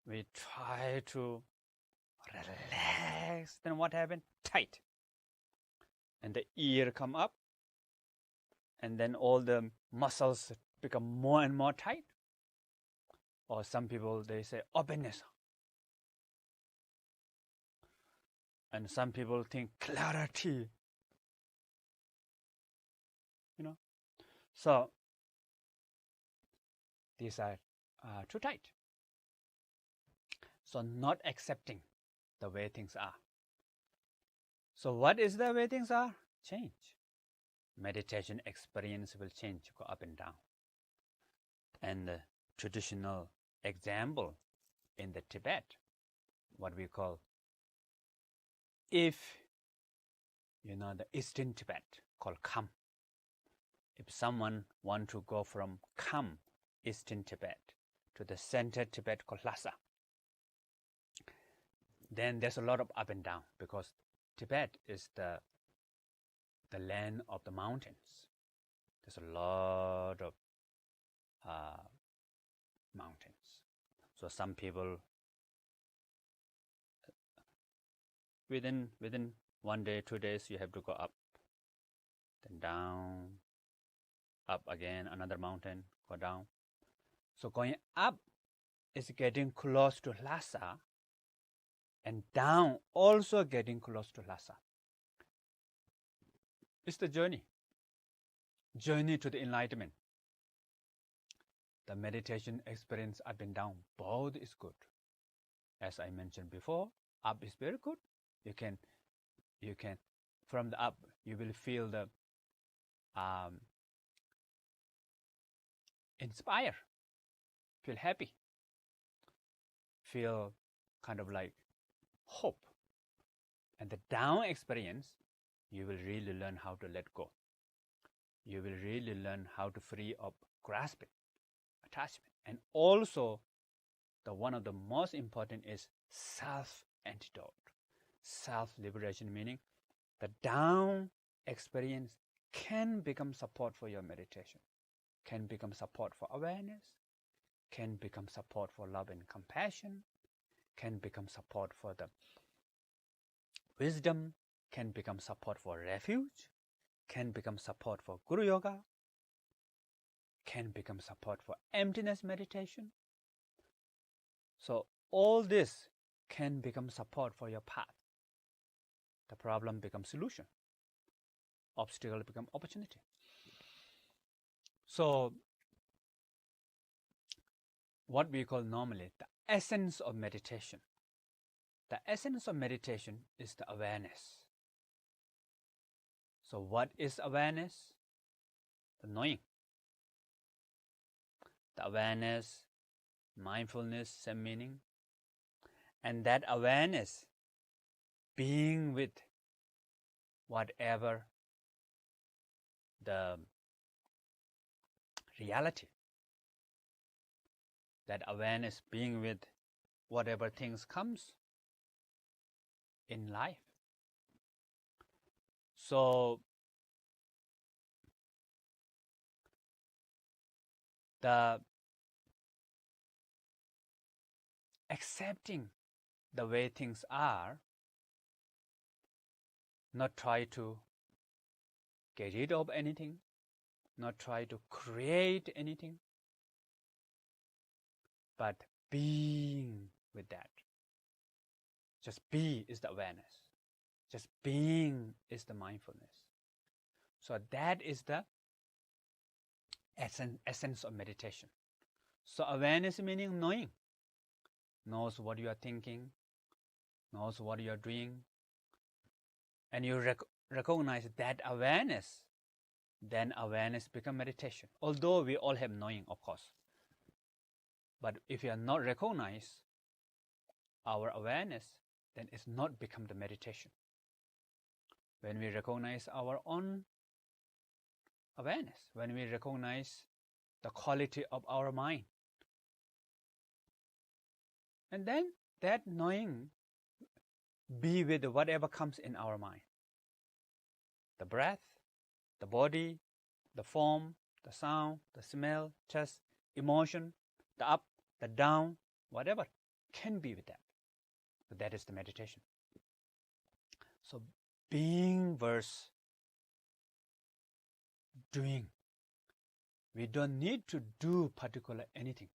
we try to relax. Then what happened? Tight. And the ear come up. And then all the muscles become more and more tight. Or some people, they say openness. And some people think clarity. So these are too tight. So not accepting the way things are. So what is the way things are? Change. Meditation experience will change, go up and down. And the traditional example in the Tibet, what we call, if the Eastern Tibet called Kham. If someone want to go from Kham, Eastern Tibet, to the center Tibet called Lhasa, then there's a lot of up and down because Tibet is the land of the mountains. There's a lot of mountains. So some people within 1 day, 2 days, you have to go up, then down, up again, another mountain, go down. So going up is getting close to Lhasa, and down also getting close to Lhasa. It's the journey to the enlightenment. The meditation experience up and down, both is good. As I mentioned before, up is very good. You can from the up, you will feel the inspire, feel happy, feel kind of like hope. And the down experience, you will really learn how to let go. You will really learn how to free up grasping, attachment. And also, one of the most important is self-antidote. Self-liberation, meaning the down experience can become support for your meditation, can become support for awareness, can become support for love and compassion, can become support for the wisdom, can become support for refuge, can become support for Guru Yoga, can become support for emptiness meditation. So all this can become support for your path. The problem becomes solution. Obstacle becomes opportunity. So what we call normally the essence of meditation. The essence of meditation is the awareness. So what is awareness? The knowing. The awareness, mindfulness, same meaning. And that awareness, being with whatever the reality. That awareness, being with whatever things comes in life. So the accepting the way things are, not try to get rid of anything, not try to create anything, but being with that. Just be is the awareness. Just being is the mindfulness. So that is the essence of meditation. So awareness meaning knowing. Knows what you are thinking, knows what you are doing, and you recognize that awareness, then awareness becomes meditation. Although we all have knowing, of course. But if you are not recognize our awareness, then it's not become the meditation. When we recognize our own awareness, when we recognize the quality of our mind, and then that knowing be with whatever comes in our mind. The breath, the body, the form, the sound, the smell, taste, emotion, the up, the down, whatever can be with that. But that is the meditation. So being versus doing. We don't need to do particular anything.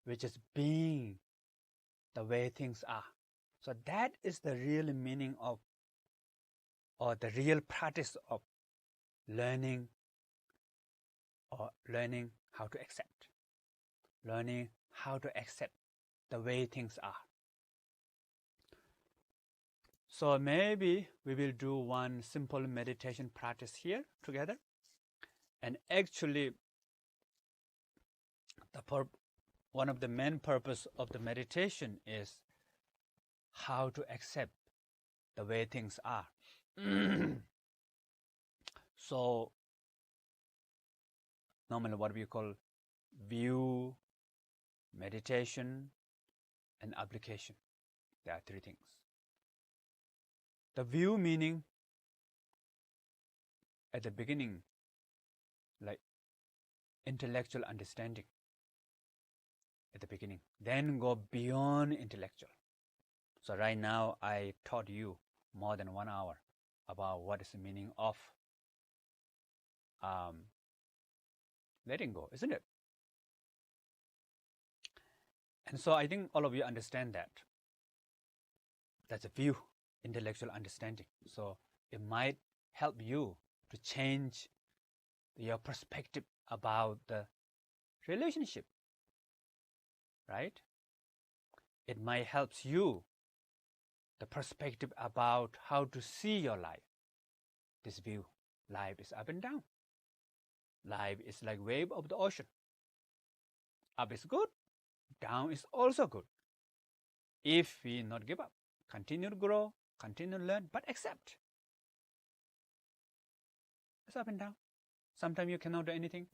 We're just being the way things are. So that is the real meaning of, or the real practice of learning, or learning how to accept. Learning how to accept the way things are. So maybe we will do one simple meditation practice here together. And actually, one of the main purpose of the meditation is how to accept the way things are. So normally what we call view, meditation, and application. There are three things. The view meaning at the beginning, like intellectual understanding at the beginning, then go beyond intellectual. So right now I taught you more than 1 hour about what is the meaning of letting go, isn't it? And so I think all of you understand that. That's a view, intellectual understanding. So it might help you to change your perspective about the relationship, right? It might help you the perspective about how to see your life. This view, life is up and down. Life is like wave of the ocean. Up is good, down is also good. If we not give up, continue to grow, continue to learn, but accept. It's up and down. Sometimes you cannot do anything.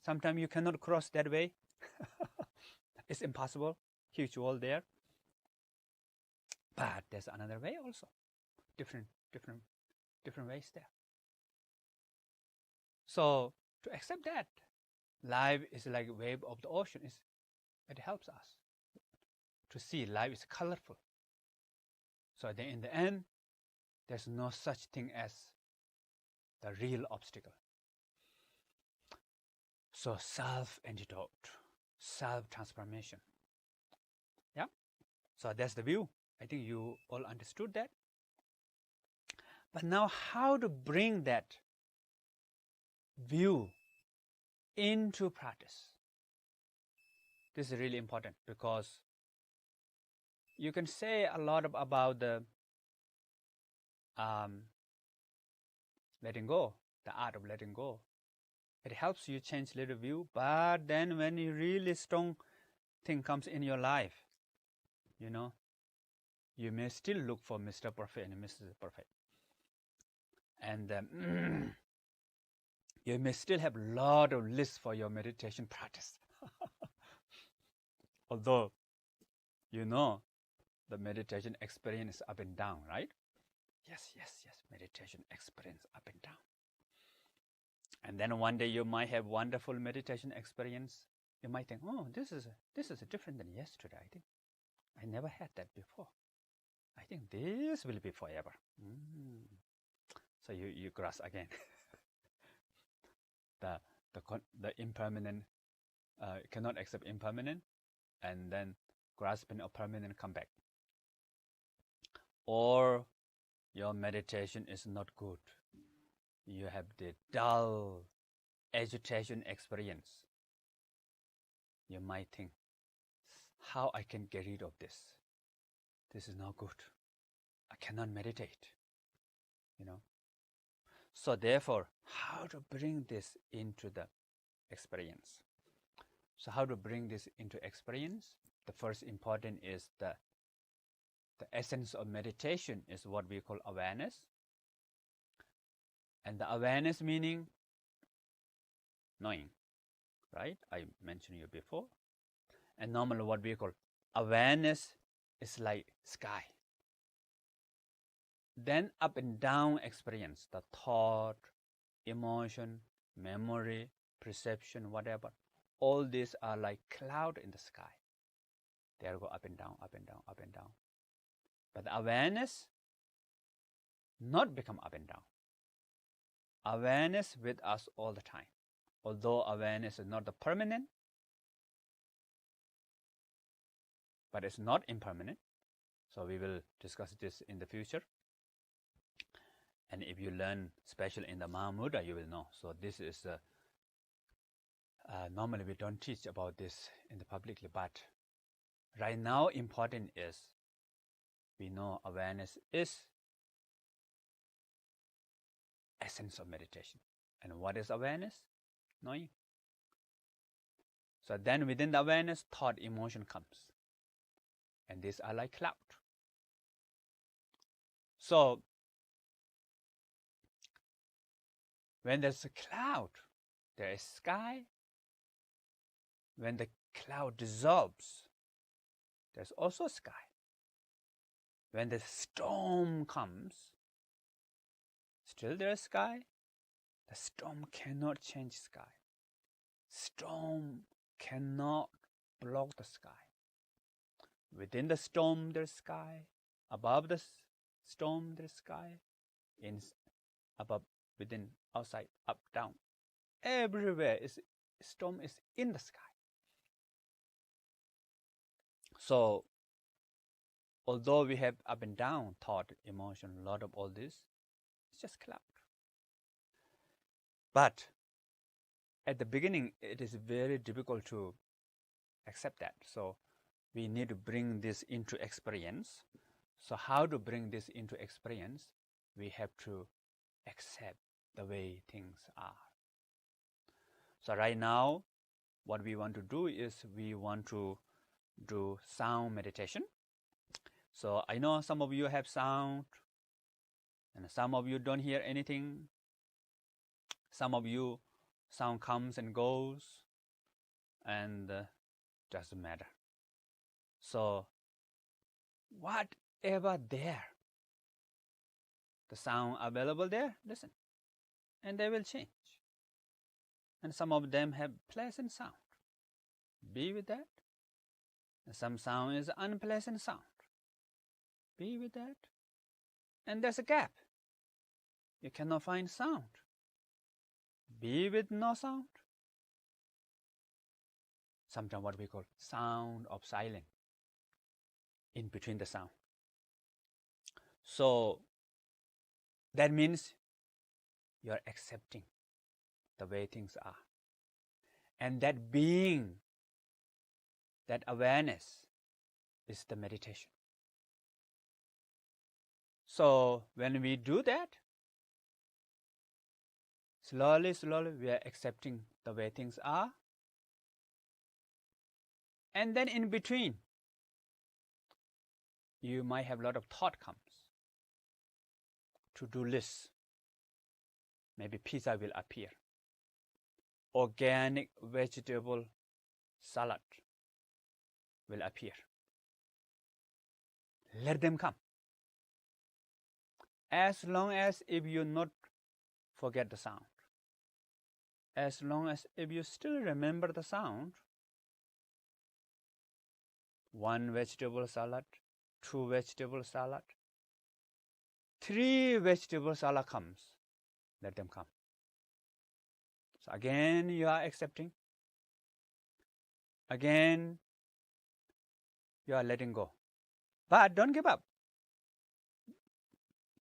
Sometimes you cannot cross that way. It's impossible. Huge wall there. But there's another way also. Different ways there. So to accept that, life is like a wave of the ocean. It helps us to see life is colorful. So then in the end, there's no such thing as the real obstacle. So self-antidote, self-transformation. Yeah? So that's the view. I think you all understood that. But now how to bring that view into practice? This is really important because you can say a lot about the letting go, the art of letting go. It helps you change little view, but then when a really strong thing comes in your life, you may still look for Mr. Perfect and Mrs. Perfect. And you may still have a lot of lists for your meditation practice. Although, the meditation experience is up and down, right? Yes, meditation experience up and down. And then one day you might have wonderful meditation experience. You might think, oh, this is different than yesterday. I think I never had that before. I think this will be forever. So you grasp again. the impermanent cannot accept impermanent, and then grasping of permanent come back. Or your meditation is not good. You have the dull agitation experience. You might think, how I can get rid of this? This is not good. I cannot meditate. So therefore, how to bring this into the experience? So how to bring this into experience? The first important is the essence of meditation is what we call awareness. And the awareness meaning knowing, right? I mentioned you before. And normally what we call awareness is like sky. Then up and down experience, the thought, emotion, memory, perception, whatever. All these are like cloud in the sky. They go up and down, up and down, up and down. But the awareness not become up and down. Awareness with us all the time. Although awareness is not the permanent, but it's not impermanent. So we will discuss this in the future. And if you learn, especially in the Mahamudra, you will know. So this is, normally we don't teach about this in the publicly, but right now important is we know awareness is essence of meditation. And what is awareness? Knowing. So then within the awareness, thought, emotion comes. And these are like cloud. So when there's a cloud, there is sky. When the cloud dissolves, there's also sky. When the storm comes, still there is sky. The storm cannot change sky. Storm cannot block the sky. Within the storm, there's sky. Above the storm, there's sky. Above, within, outside, up, down. Everywhere storm is in the sky. So, although we have up and down thought, emotion, a lot of all this, it's just cloud. But at the beginning, it is very difficult to accept that. So we need to bring this into experience. So how to bring this into experience? We have to accept the way things are. So right now, what we want to do is we want to do sound meditation. So I know some of you have sound, and some of you don't hear anything. Some of you, sound comes and goes, and doesn't matter. So whatever there, the sound available there, listen, and they will change. And some of them have pleasant sound. Be with that. And some sound is unpleasant sound. Be with that. And there's a gap. You cannot find sound. Be with no sound. Sometimes what we call sound of silence. In between the sound. So that means you're accepting the way things are. And that being, that awareness is the meditation. So when we do that, slowly, we are accepting the way things are. And then in between, you might have a lot of thought comes. To-do lists. Maybe pizza will appear. Organic vegetable salad will appear. Let them come. As long as if you not forget the sound. As long as if you still remember the sound. 1 vegetable salad, 2 vegetable salad, 3 vegetable salad comes. Let them come. So again, you are accepting. Again, you are letting go. But don't give up.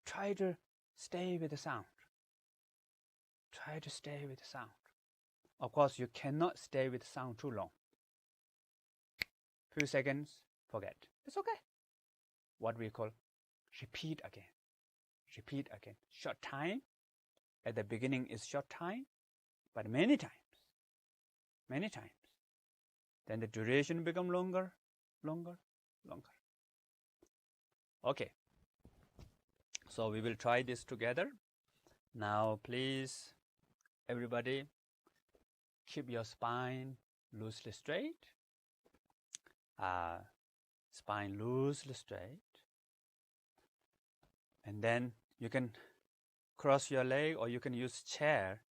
Try to stay with the sound. Try to stay with the sound. Of course, you cannot stay with the sound too long. Few seconds, forget. It's okay. What we call repeat again. Repeat again. Short time. At the beginning is short time, but many times. Many times. then the duration become longer, longer, longer. Okay, so we will try this together. Now please, everybody, keep your spine loosely straight. Spine loosely straight. And then you can cross your leg, or you can use chair.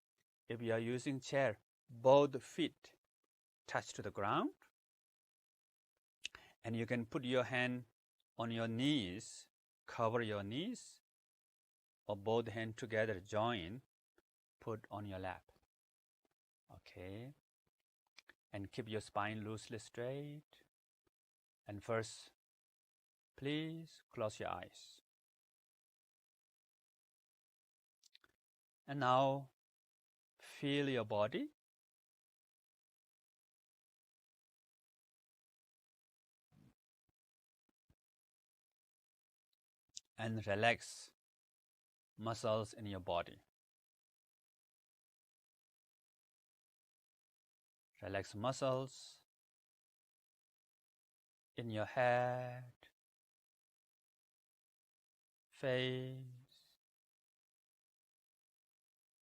If you are using chair, both feet touch to the ground. And you can put your hand on your knees, cover your knees, or both hands together, join, put on your lap. Okay. And keep your spine loosely straight. And first, please close your eyes. And now, feel your body. And relax muscles in your body. Relax muscles in your head, face,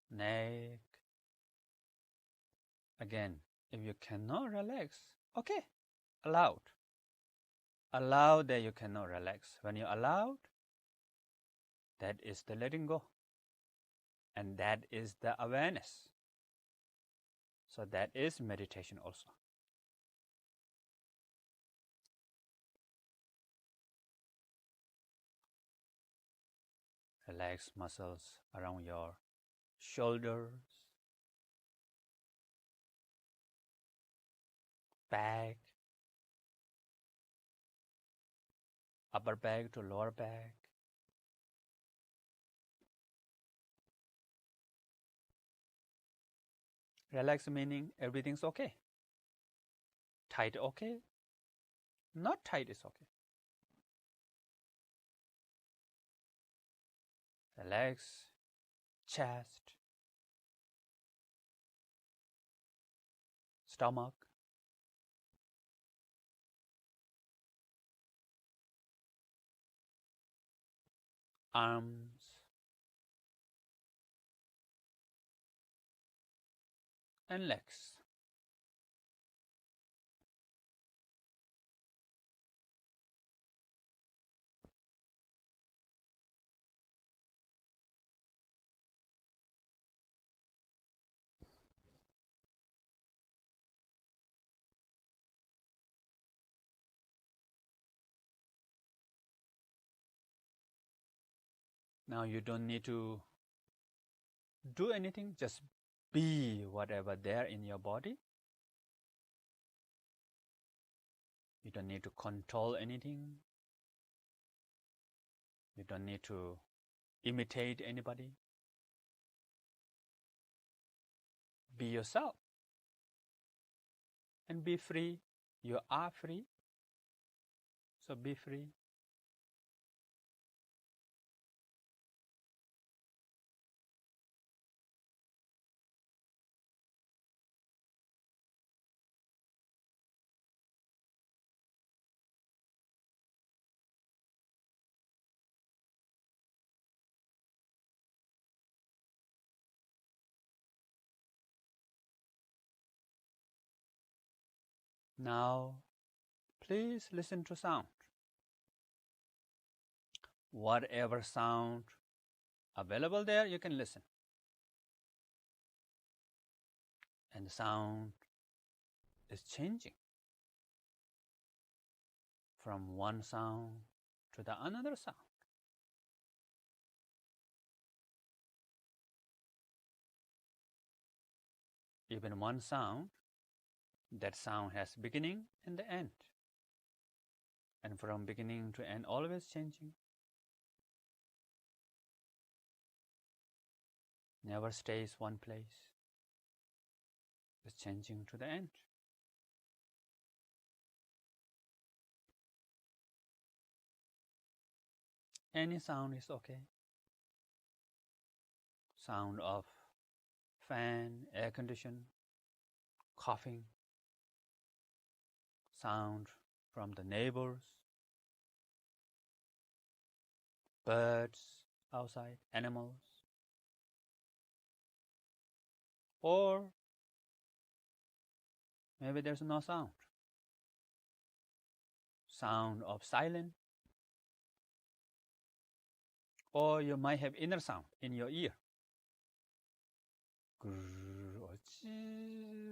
neck. Again, if you cannot relax, okay, allowed. Allow that you cannot relax. When you allowed, that is the letting go. And that is the awareness. So that is meditation also. Relax muscles around your shoulders, back, upper back to lower back. Relax meaning everything's okay. Tight okay. Not tight is okay. Relax chest, stomach, arms, and legs. Now you don't need to do anything, just be whatever there in your body. You don't need to control anything. You don't need to imitate anybody. Be yourself and be free. You are free, so be free. Now, please listen to sound. Whatever sound available there, you can listen. And the sound is changing from one sound to the another sound. Even one sound, that sound has beginning and the end. And from beginning to end, always changing. Never stays one place. It's changing to the end. Any sound is okay. Sound of fan, air condition, coughing, sound from the neighbors, birds outside, animals, or maybe there's no sound. Sound of silence, or you might have inner sound in your ear.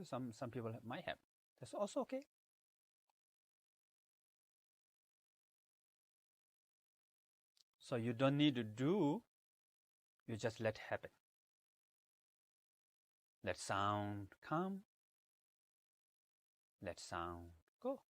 Some people might have. That's also okay. So you don't need to do, you just let happen. Let sound come, let sound go.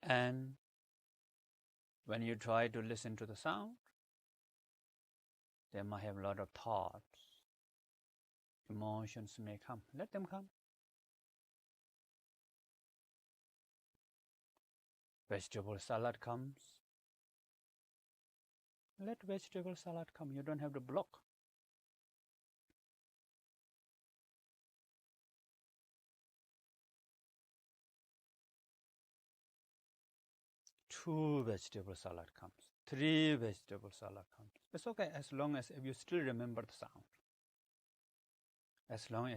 And when you try to listen to the sound, they might have a lot of thoughts. Emotions may come. Let them come. Vegetable salad comes. Let vegetable salad come. You don't have to block. Two vegetable salad comes. Three vegetable salad comes. It's okay as long as if you still remember the sound. As long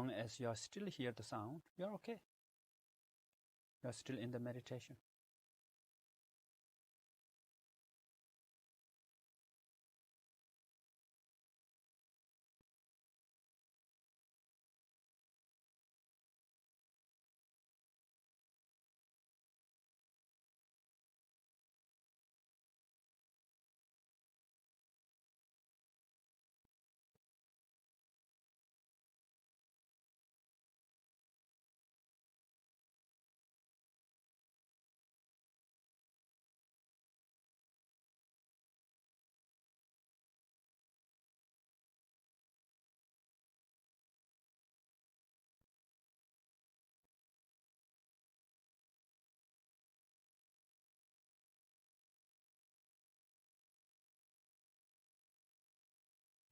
as you are still hear the sound, you're okay. You're still in the meditation.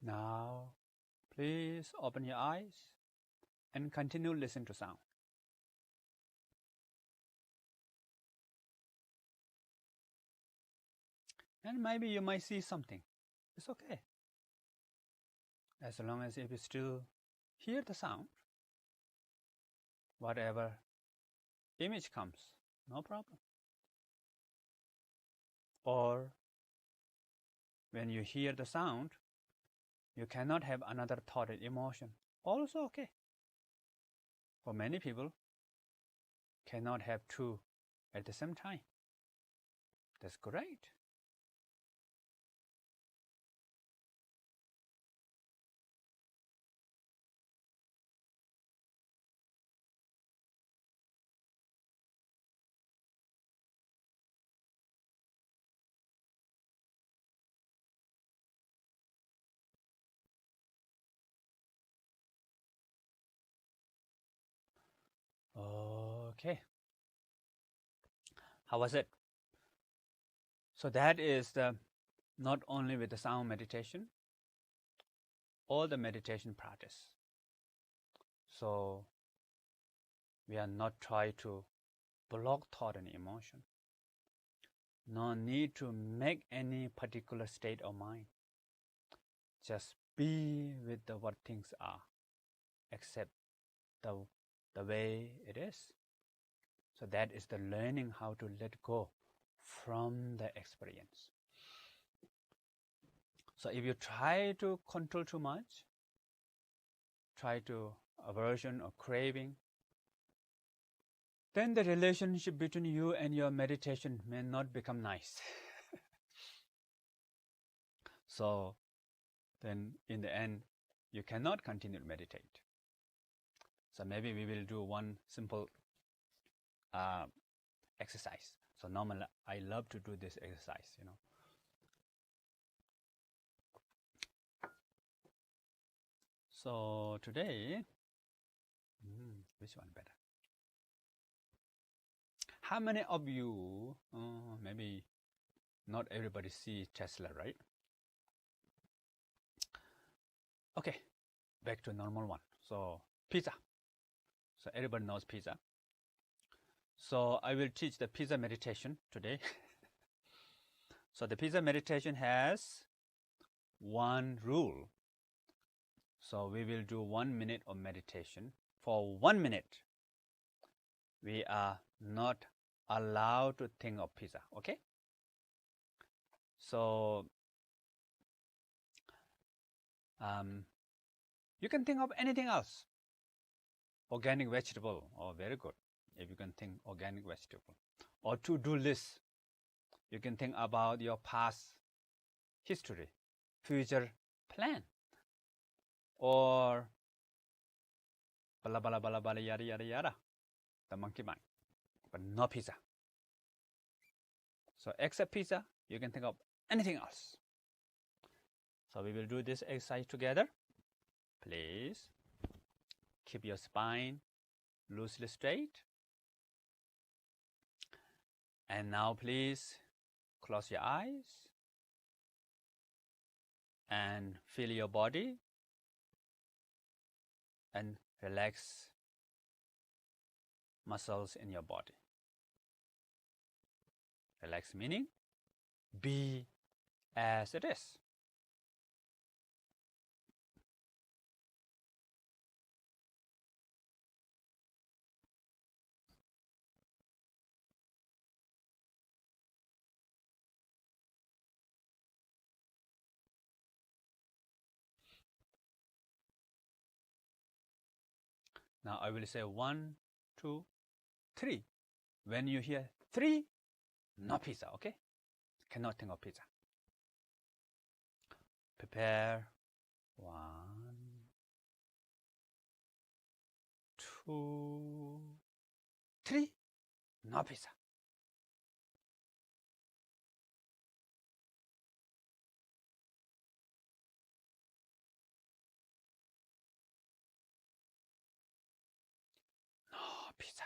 Now, please open your eyes and continue listening to sound. And maybe you might see something. It's okay. As long as if you still hear the sound, whatever image comes, no problem. Or when you hear the sound, you cannot have another thought and emotion. Also okay. For many people, cannot have two at the same time. That's great. Okay. How was it? So that is not only with the sound meditation, all the meditation practice. So we are not trying to block thought and emotion. No need to make any particular state of mind. Just be with what things are, accept the way it is. So that is the learning how to let go from the experience. So if you try to control too much, try to aversion or craving, then the relationship between you and your meditation may not become nice. So then in the end, you cannot continue to meditate. So maybe we will do one simple exercise. So normally I love to do this exercise, So today, which one better? How many of you, maybe not everybody see Tesla, right? Okay, back to normal one. So pizza. So everybody knows pizza. So I will teach the pizza meditation today. So the pizza meditation has one rule. So we will do 1 minute of meditation. For 1 minute, we are not allowed to think of pizza, okay? So you can think of anything else. Organic vegetable, very good. If you can think organic vegetable. Or to-do list. You can think about your past history, future plan. Or blah, blah, blah, blah, yada, yada, yada. The monkey mind. But no pizza. So except pizza, you can think of anything else. So we will do this exercise together. Please keep your spine loosely straight. And now please close your eyes and feel your body and relax muscles in your body. Relax meaning be as it is. Now I will say 1, 2, 3. When you hear 3, no pizza, okay? Cannot think of pizza. Prepare. 1, 2, 3. No pizza. No pizza.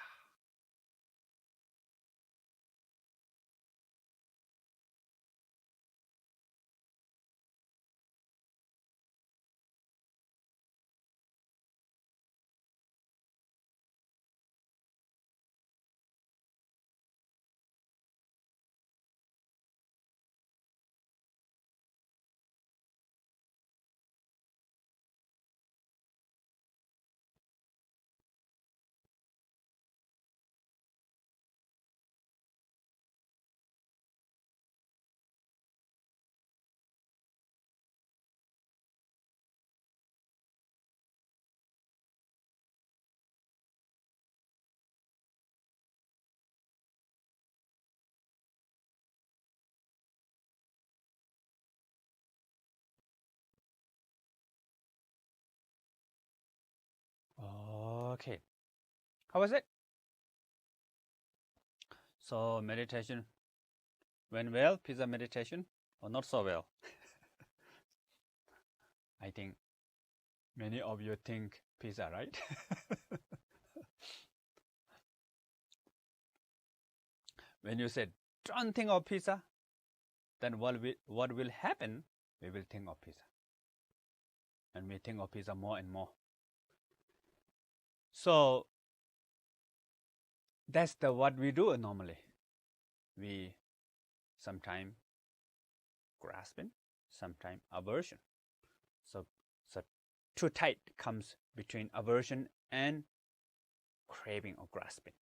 Okay. How was it? So meditation went well, pizza meditation, or not so well? I think many of you think pizza, right? When you said, don't think of pizza, then what will happen? We will think of pizza. And we think of pizza more and more. So that's what we do normally. We sometimes grasping, sometimes aversion. So too tight comes between aversion and craving or grasping.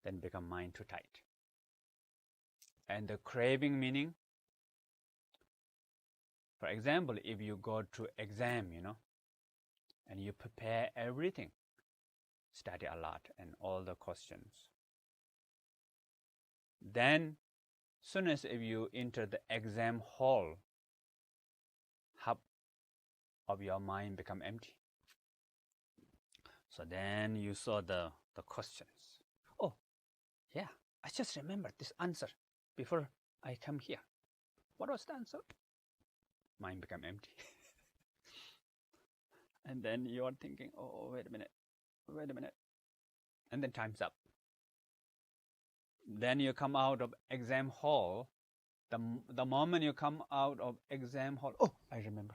Then become mind too tight. And the craving meaning For example, if you go to exam, and you prepare everything, study a lot and all the questions. Then, soon as if you enter the exam hall, half of your mind become empty. So then you saw the questions. Oh, yeah, I just remembered this answer before I come here. What was the answer? Mind become empty. And then you are thinking, oh, wait a minute. And then time's up. Then you come out of exam hall. The moment you come out of exam hall, oh, I remember.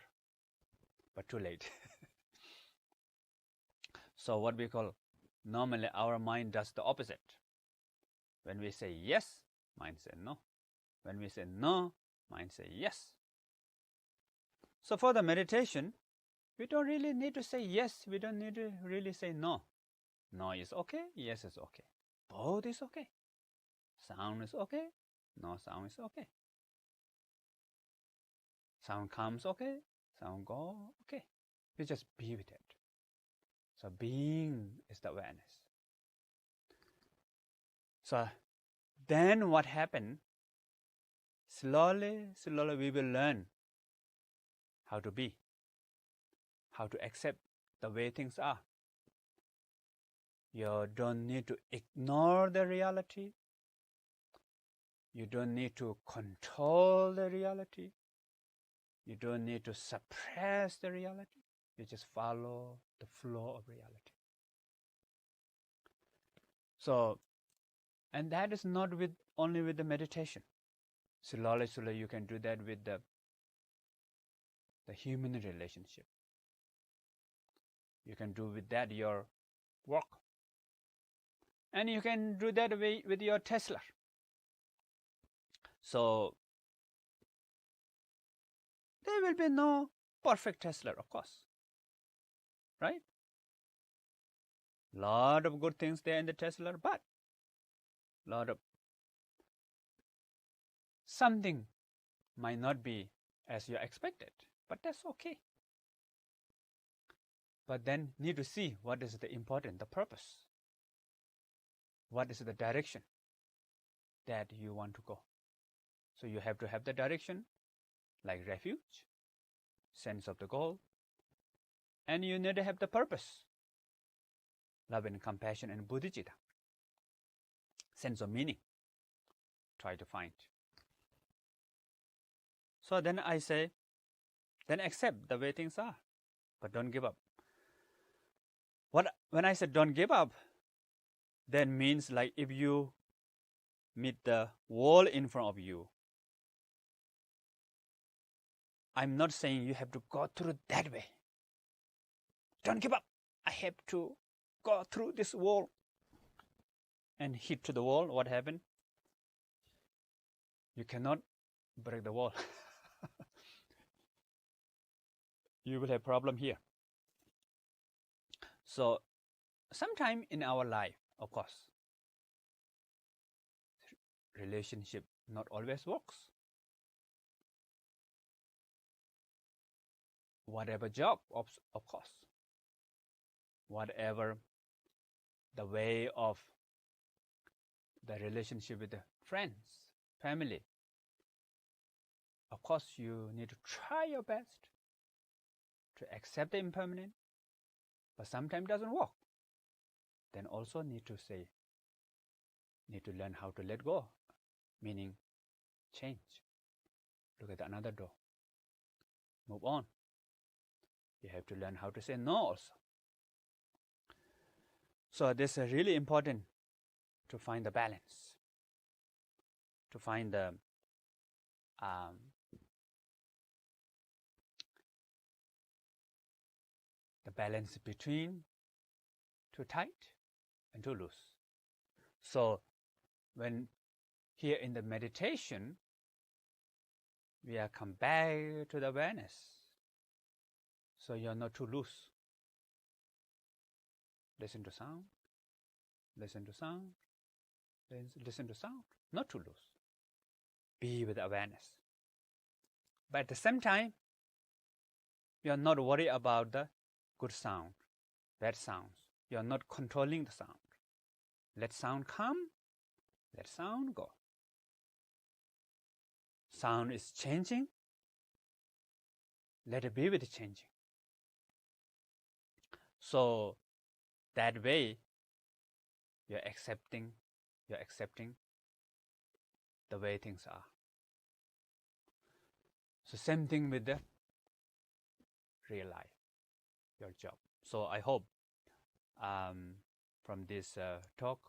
But too late. So what we call, normally our mind does the opposite. When we say yes, mind says no. When we say no, mind says yes. So for the meditation, we don't really need to say yes. We don't need to really say no. No is okay. Yes is okay. Both is okay. Sound is okay. No sound is okay. Sound comes okay. Sound go okay. You just be with it. So being is the awareness. So then what happened? Slowly we will learn how to be, how to accept the way things are. You don't need to ignore the reality. You don't need to control the reality. You don't need to suppress the reality. You just follow the flow of reality. So, and that is not only with the meditation. Slowly you can do that with the human relationship. You can do with that your work. And you can do that with your Tesla. So, there will be no perfect Tesla, of course. Right? Lot of good things there in the Tesla, but lot of something might not be as you expected, but that's okay. But then need to see what is the important, the purpose. What is the direction that you want to go? So you have to have the direction, like refuge, sense of the goal, and you need to have the purpose, love and compassion and bodhicitta, sense of meaning. Try to find. So then I say, then accept the way things are, but don't give up. When I said don't give up, that means like if you meet the wall in front of you, I'm not saying you have to go through that way. Don't give up. I have to go through this wall and hit to the wall. What happened? You cannot break the wall. You will have problem here. So sometime in our life, of course, relationship not always works. Whatever job, of course. Whatever the way of the relationship with the friends, family. Of course, you need to try your best to accept the impermanent, but sometimes it doesn't work. Then also need to learn how to let go, meaning change. Look at another door. Move on. You have to learn how to say no also. So this is really important to find the balance, to find the balance between too tight and too loose. So when here in the meditation, we are come back to the awareness. So you're not too loose. Listen to sound, listen to sound, listen to sound, not too loose. Be with awareness. But at the same time, You are not worried about the good sound, bad sounds. You are not controlling the sound. Let sound come, let sound go. Sound is changing, let it be with changing. So that way, you're accepting the way things are. So same thing with the real life, your job. So I hope from this talk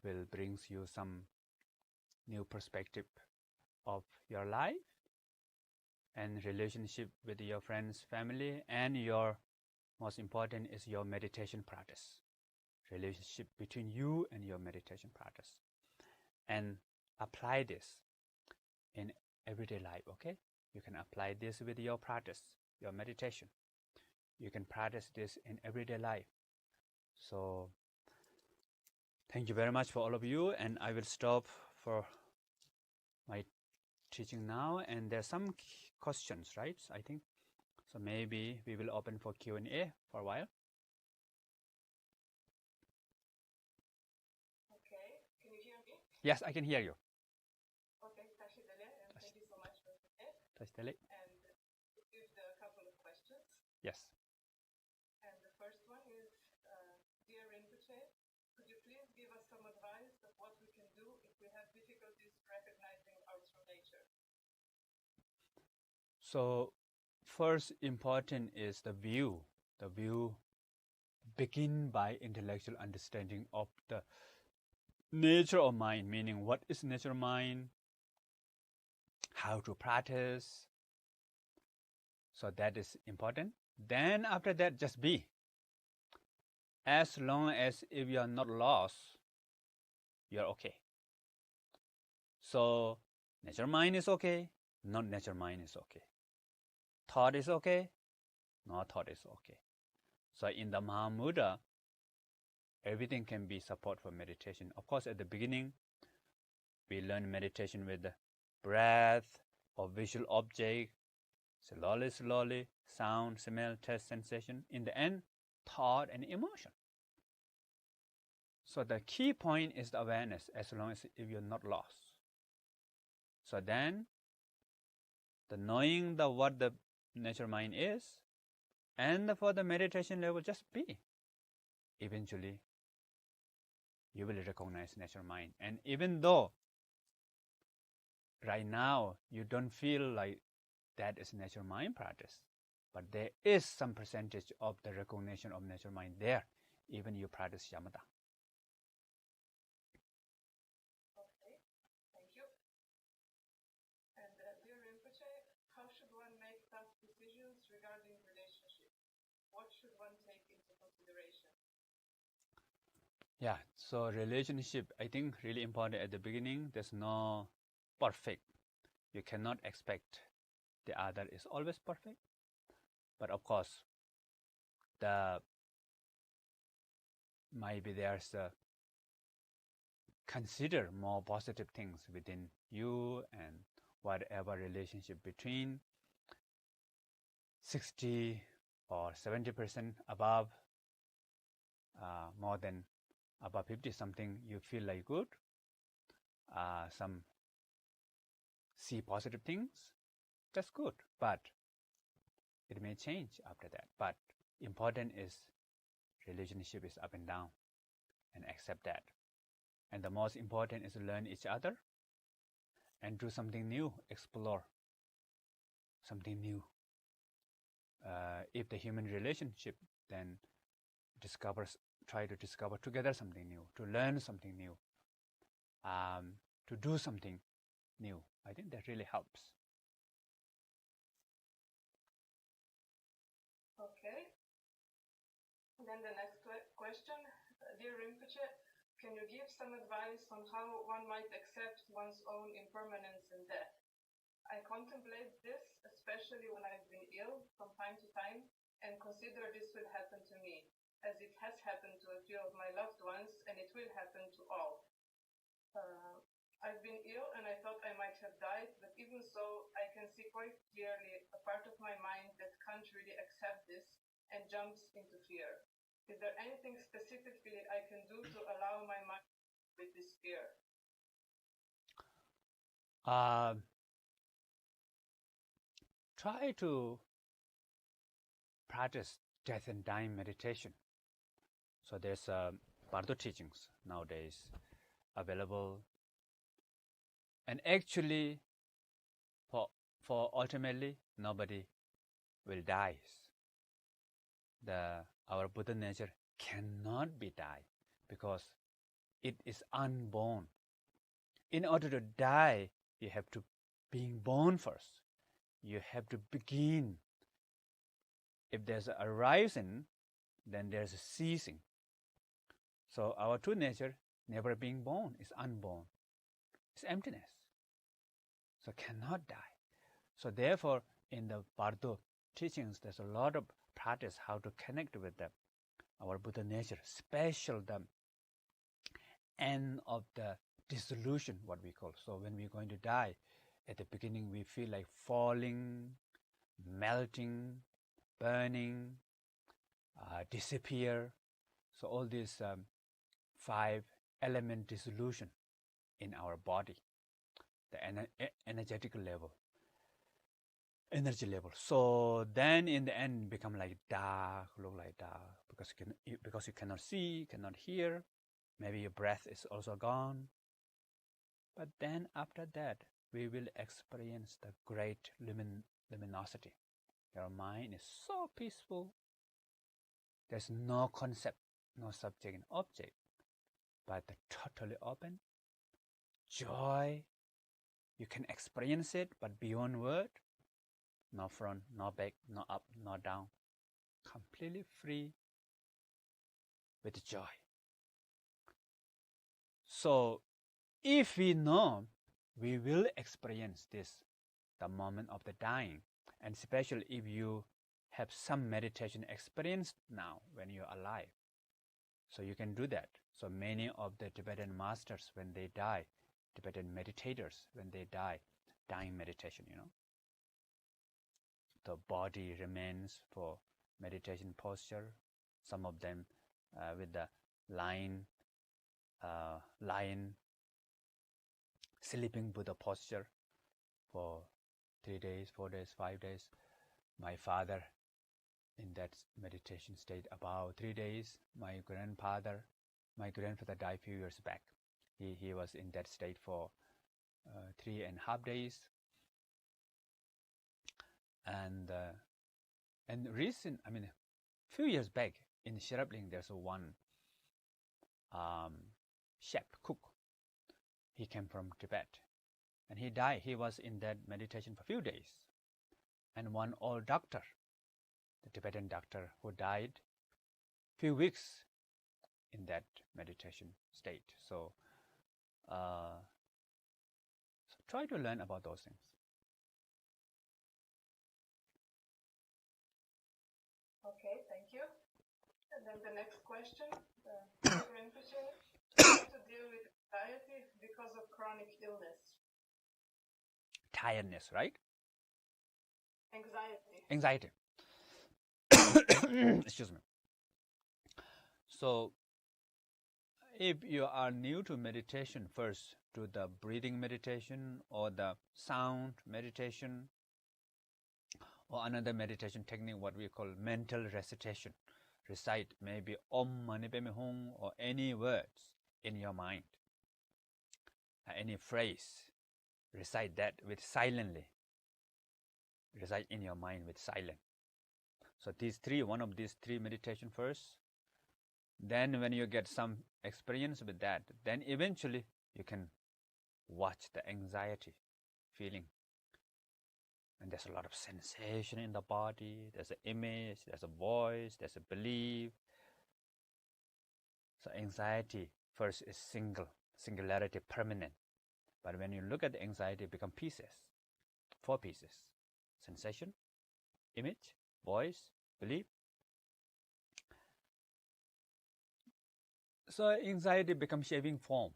will brings you some new perspective of your life and relationship with your friends, family, and your most important is your meditation practice. Relationship between you and your meditation practice. And apply this in everyday life, okay? You can apply this with your practice, your meditation. You can practice this in everyday life. So thank you very much for all of you, and I will stop for my teaching now. And there's some questions, right? I think so. Maybe we will open for Q&A for a while. Okay, can you hear me? Yes, I can hear you. Okay, Tashidele, and thank you so much for today. Tashidele. And give a couple of questions. Yes. And the first one is, dear Rinpoche, could you please give us some advice of what we can do if we have difficulties recognizing our true nature? So first important is the view. The view begin by intellectual understanding of the nature of mind, meaning what is nature of mind, how to practice. So that is important. Then after that, just be. As long as if you are not lost, you're okay. So nature mind is okay, not nature mind is okay. Thought is okay, not thought is okay. So in the Mahamudra, everything can be support for meditation. Of course, at the beginning, we learn meditation with the breath or visual object, slowly, sound, smell, taste, sensation. In the end, thought and emotion. So the key point is the awareness, as long as if you're not lost. So then, the knowing what the nature mind is, and for the meditation level, just be. Eventually, you will recognize nature mind. And even though right now you don't feel like that is nature mind practice, but there is some percentage of the recognition of nature mind there, even you practice shamatha. Okay, thank you. And dear Rinpoche, how should one make tough decisions regarding relationship? What should one take into consideration? Yeah, so relationship, I think really important at the beginning. There's no perfect. You cannot expect the other is always perfect. But of course, maybe there's consider more positive things within you and whatever relationship between 60 or 70% above, more than above 50 something, you feel like good. Some see positive things, that's good, but it may change after that. But important is relationship is up and down, and accept that. And the most important is to learn each other and do something new, explore something new. If the human relationship, then try to discover together something new, to learn something new, to do something new. I think that really helps. Okay. Then the next question, dear Rinpoche, can you give some advice on how one might accept one's own impermanence and death? I contemplate this, especially when I've been ill from time to time, and consider this will happen to me, as it has happened to a few of my loved ones, and it will happen to all. I have been ill and I thought I might have died, but even so, I can see quite clearly a part of my mind that can't really accept this and jumps into fear. Is there anything specifically I can do to allow my mind with this fear? Try to practice death and dying meditation. So there's Bardo teachings nowadays available, and actually, for ultimately nobody will die. Our Buddha nature cannot be died because it is unborn. In order to die, you have to being born first. You have to begin. If there's a rising, then there's a ceasing. So our true nature, never being born, is unborn. It's emptiness. So cannot die. So therefore, in the Bardo teachings, there's a lot of practice how to connect with our Buddha nature, especially the end of the dissolution, what we call. So when we're going to die, at the beginning we feel like falling, melting, burning, disappear. So all these 5 element dissolution in our body, the energetic level, energy level. So then in the end become like dark, look like dark, because you cannot see, cannot hear. Maybe your breath is also gone. But then after that, we will experience the great luminosity. Your mind is so peaceful. There's no concept, no subject and object, but totally open. Joy, you can experience it, but beyond word. No front, no back, no up, no down. Completely free with joy. So if we know, we will experience this, the moment of the dying. And especially if you have some meditation experience now when you're alive. So you can do that. So many of the Tibetan masters, when they die, Tibetan meditators, when they die, dying meditation, the body remains for meditation posture. Some of them with the lion sleeping Buddha posture for 3 days, 4 days, 5 days. My father in that meditation state about 3 days. My grandfather died a few years back. He was in that state for 3.5 days. And few years back in Sherabling, there's one chef cook. He came from Tibet, and he died. He was in that meditation for a few days. And one old doctor, the Tibetan doctor, who died few weeks in that meditation state. So try to learn about those things. Okay, thank you. And then the next question, Rinpoche, how to deal with anxiety because of chronic illness? Tiredness, right? Anxiety. Excuse me. So if you are new to meditation, first do the breathing meditation or the sound meditation or another meditation technique, what we call mental recitation. Recite maybe Om Mani Padme Hum or any words in your mind, any phrase. Recite that with silently. Recite in your mind with silence. So one of these three meditation first. Then when you get some experience with that, then eventually you can watch the anxiety feeling. And there's a lot of sensation in the body. There's an image, there's a voice, there's a belief. So anxiety first is singularity, permanent. But when you look at the anxiety, it becomes pieces, 4 pieces. Sensation, image, voice, belief. So anxiety becomes shaping form.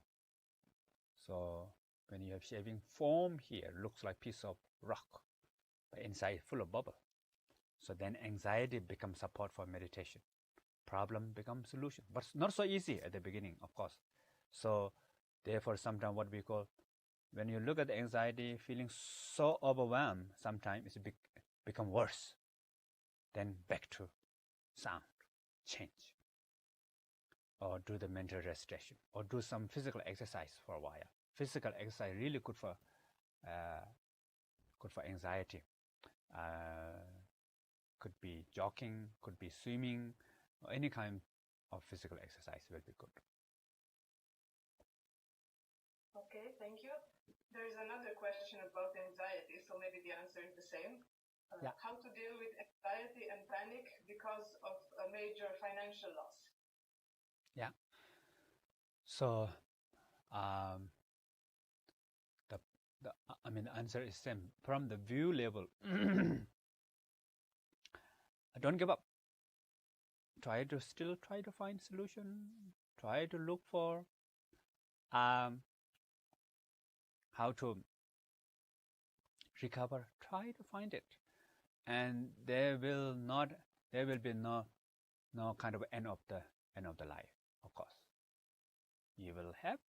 So When you have shaving foam here, looks like piece of rock, but inside full of bubble. So then anxiety becomes support for meditation. Problem becomes solution, but it's not so easy at the beginning, of course. So therefore, sometimes what we call, when you look at the anxiety, feeling so overwhelmed, sometimes it's become worse. Then back to sound, change, or do the mental restoration, or do some physical exercise for a while. Physical exercise really good for anxiety. Could be jogging, could be swimming, or any kind of physical exercise will be good. Okay, thank you. There is another question about anxiety, so maybe the answer is the same. Yeah. How to deal with anxiety and panic because of a major financial loss? Yeah. So, the answer is same. From the view level, don't give up. Try to find solution. Try to look for how to recover. Try to find it, and there will be no kind of end of the life. Of course, you will have.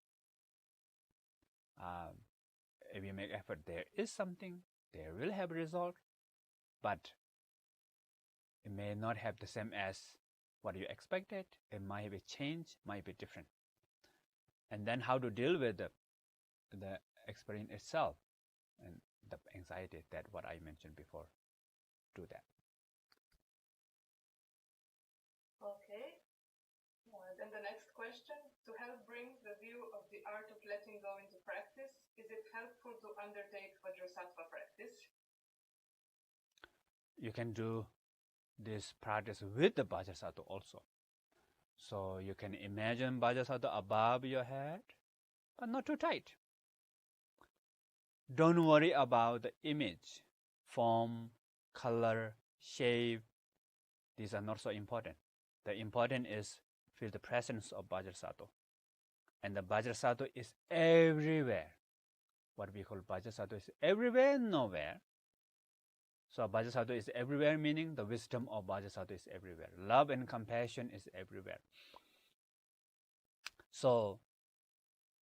If you make effort, there is something. There will have a result, but it may not have the same as what you expected. It might be change, might be different. And then how to deal with the experience itself and the anxiety, that what I mentioned before. Do that. Okay. Then the next question, to help bring the view of the art of letting go into practice, is it helpful to undertake Vajrasattva practice? You can do this practice with the Vajrasattva also. So you can imagine Vajrasattva above your head, but not too tight. Don't worry about the image, form, color, shape. These are not so important. The important is feel the presence of Vajrasattva. And the Vajrasattva is everywhere. What we call Vajrasattva is everywhere, nowhere. So Vajrasattva is everywhere, meaning the wisdom of Vajrasattva is everywhere. Love and compassion is everywhere. So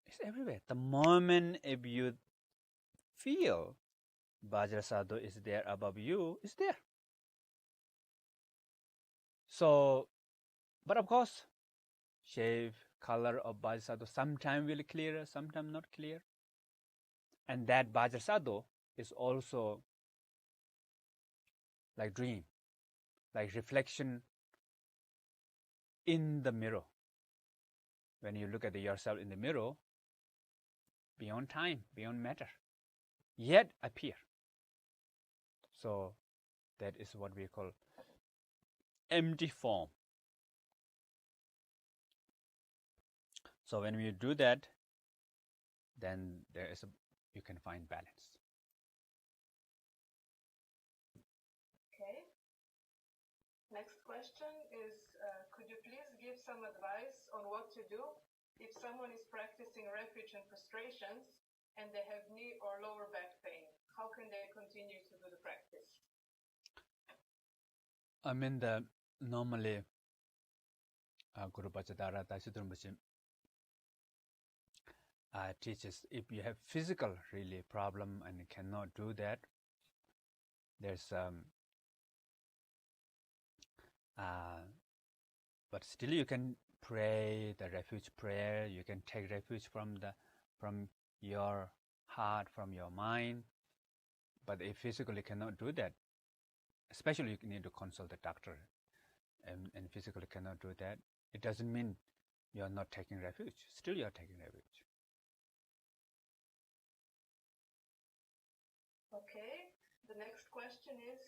it's everywhere. The moment if you feel Vajrasattva is there above you, it's there. So, but of course, shape, color of Vajrasattva sometimes will clear, sometimes not clear. And that Vajrasattva is also like dream, like reflection in the mirror. When you look at yourself in the mirror, beyond time, beyond matter, yet appear. So that is what we call empty form. So when we do that, then you can find balance. Okay. Next question is, could you please give some advice on what to do if someone is practicing refuge and prostrations and they have knee or lower back pain? How can they continue to do the practice? Normally, Guru Bhattacharya Taisutram teaches if you have physical really problem and cannot do that, there's but still you can pray the refuge prayer. You can take refuge from your heart, from your mind. But if physically cannot do that, especially you need to consult the doctor, and physically cannot do that, it doesn't mean you're not taking refuge. Still you're taking refuge. Okay. The next question is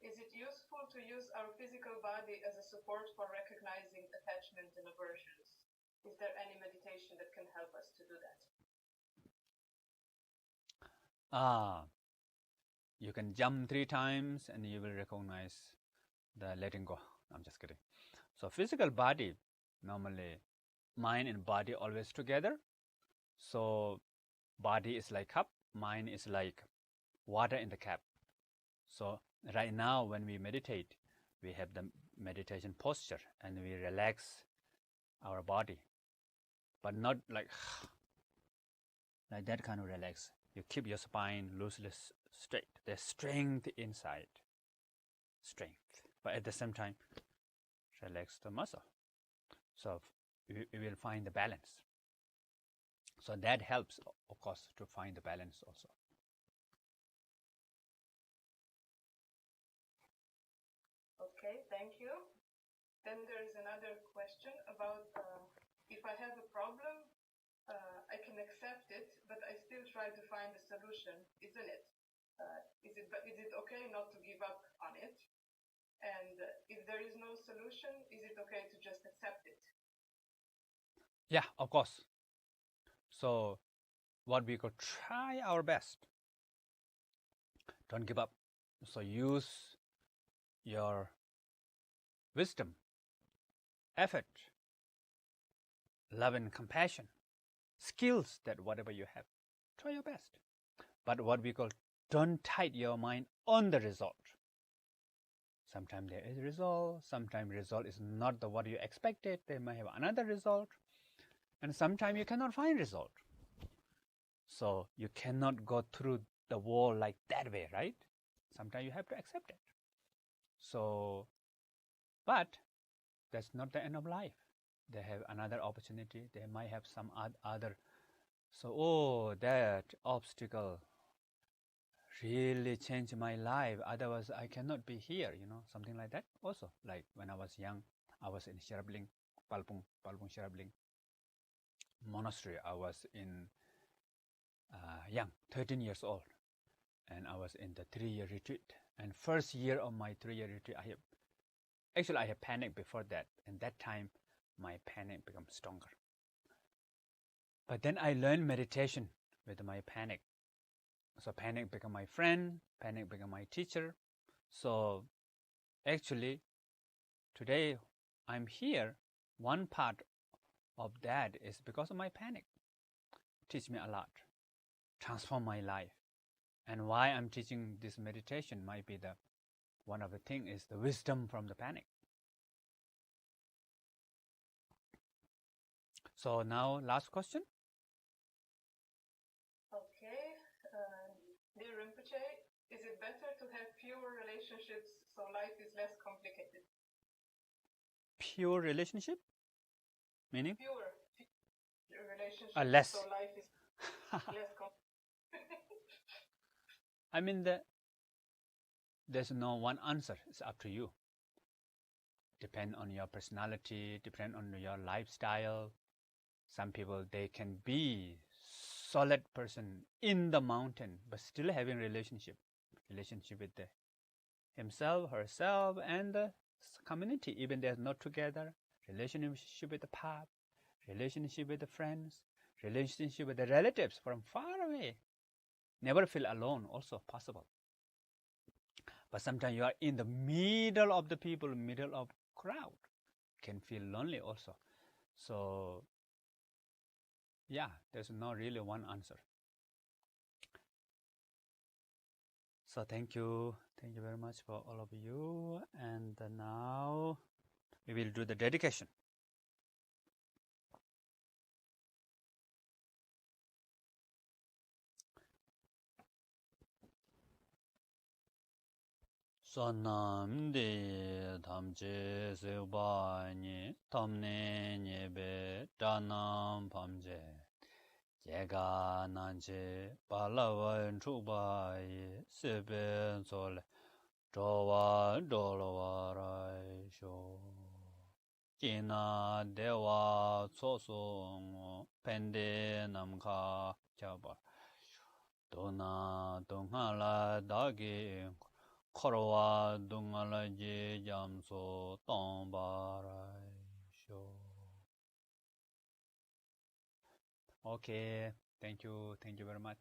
it useful to use our physical body as a support for recognizing attachment and aversions? Is there any meditation that can help us to do that? You can jump 3 times and you will recognize the letting go. I'm just kidding. So physical body, normally mind and body always together. So body is like cup, mind is like water in the cup. So right now when we meditate, we have the meditation posture and we relax our body, but not like that kind of relax. You keep your spine loosely straight. There's strength inside, strength, but at the same time, relax the muscle. So we will find the balance. So that helps, of course, to find the balance also. Okay, thank you. Then there is another question about if I have a problem, I can accept it, but I still try to find a solution, isn't it? Is it okay not to give up on it? And if there is no solution, is it okay to just accept it? Yeah, of course. So what we could try our best. Don't give up. So use your wisdom, effort, love and compassion, skills that whatever you have, try your best. But what we call, don't tie your mind on the result. Sometimes there is a result, sometimes result is not the what you expected, they may have another result, and sometimes you cannot find result. So you cannot go through the wall like that way, right? Sometimes you have to accept it. So, but that's not the end of life. They have another opportunity. They might have some other. So, that obstacle really changed my life. Otherwise, I cannot be here, something like that. Also, like when I was young, I was in Sherabling, Palpung Sherabling monastery. I was in young, 13 years old. And I was in the 3-year retreat. And first year of my 3-year retreat, I had panic before that. And that time, my panic became stronger. But then I learned meditation with my panic. So panic became my friend, panic became my teacher. So actually, today I'm here. One part of that is because of my panic. Teach me a lot, transform my life. And why I'm teaching this meditation might be one of the things is the wisdom from the panic. So now, last question. Okay. Dear Rinpoche, is it better to have fewer relationships so life is less complicated? Pure relationship? Meaning? Fewer relationships less. so life is less complicated. I mean, there's no one answer. It's up to you. Depend on your personality, depend on your lifestyle. Some people, they can be solid person in the mountain, but still having relationship with himself, herself, and the community. Even they're not together, relationship with the path, relationship with the friends, relationship with the relatives from far away. Never feel alone, also possible. But sometimes you are in the middle of the people, middle of crowd, can feel lonely also. So yeah, there's not really one answer. So thank you very much for all of you. And now we will do the dedication. Sonam tamje seubani tamne nyebe danam pamje jega nanje palawan chubai sebe sole jowa dolwarai sho jina dewa tsosong pende namka chaba dona dongala dagi Korwa dungala je jamso tombarai sho. Okay, thank you very much.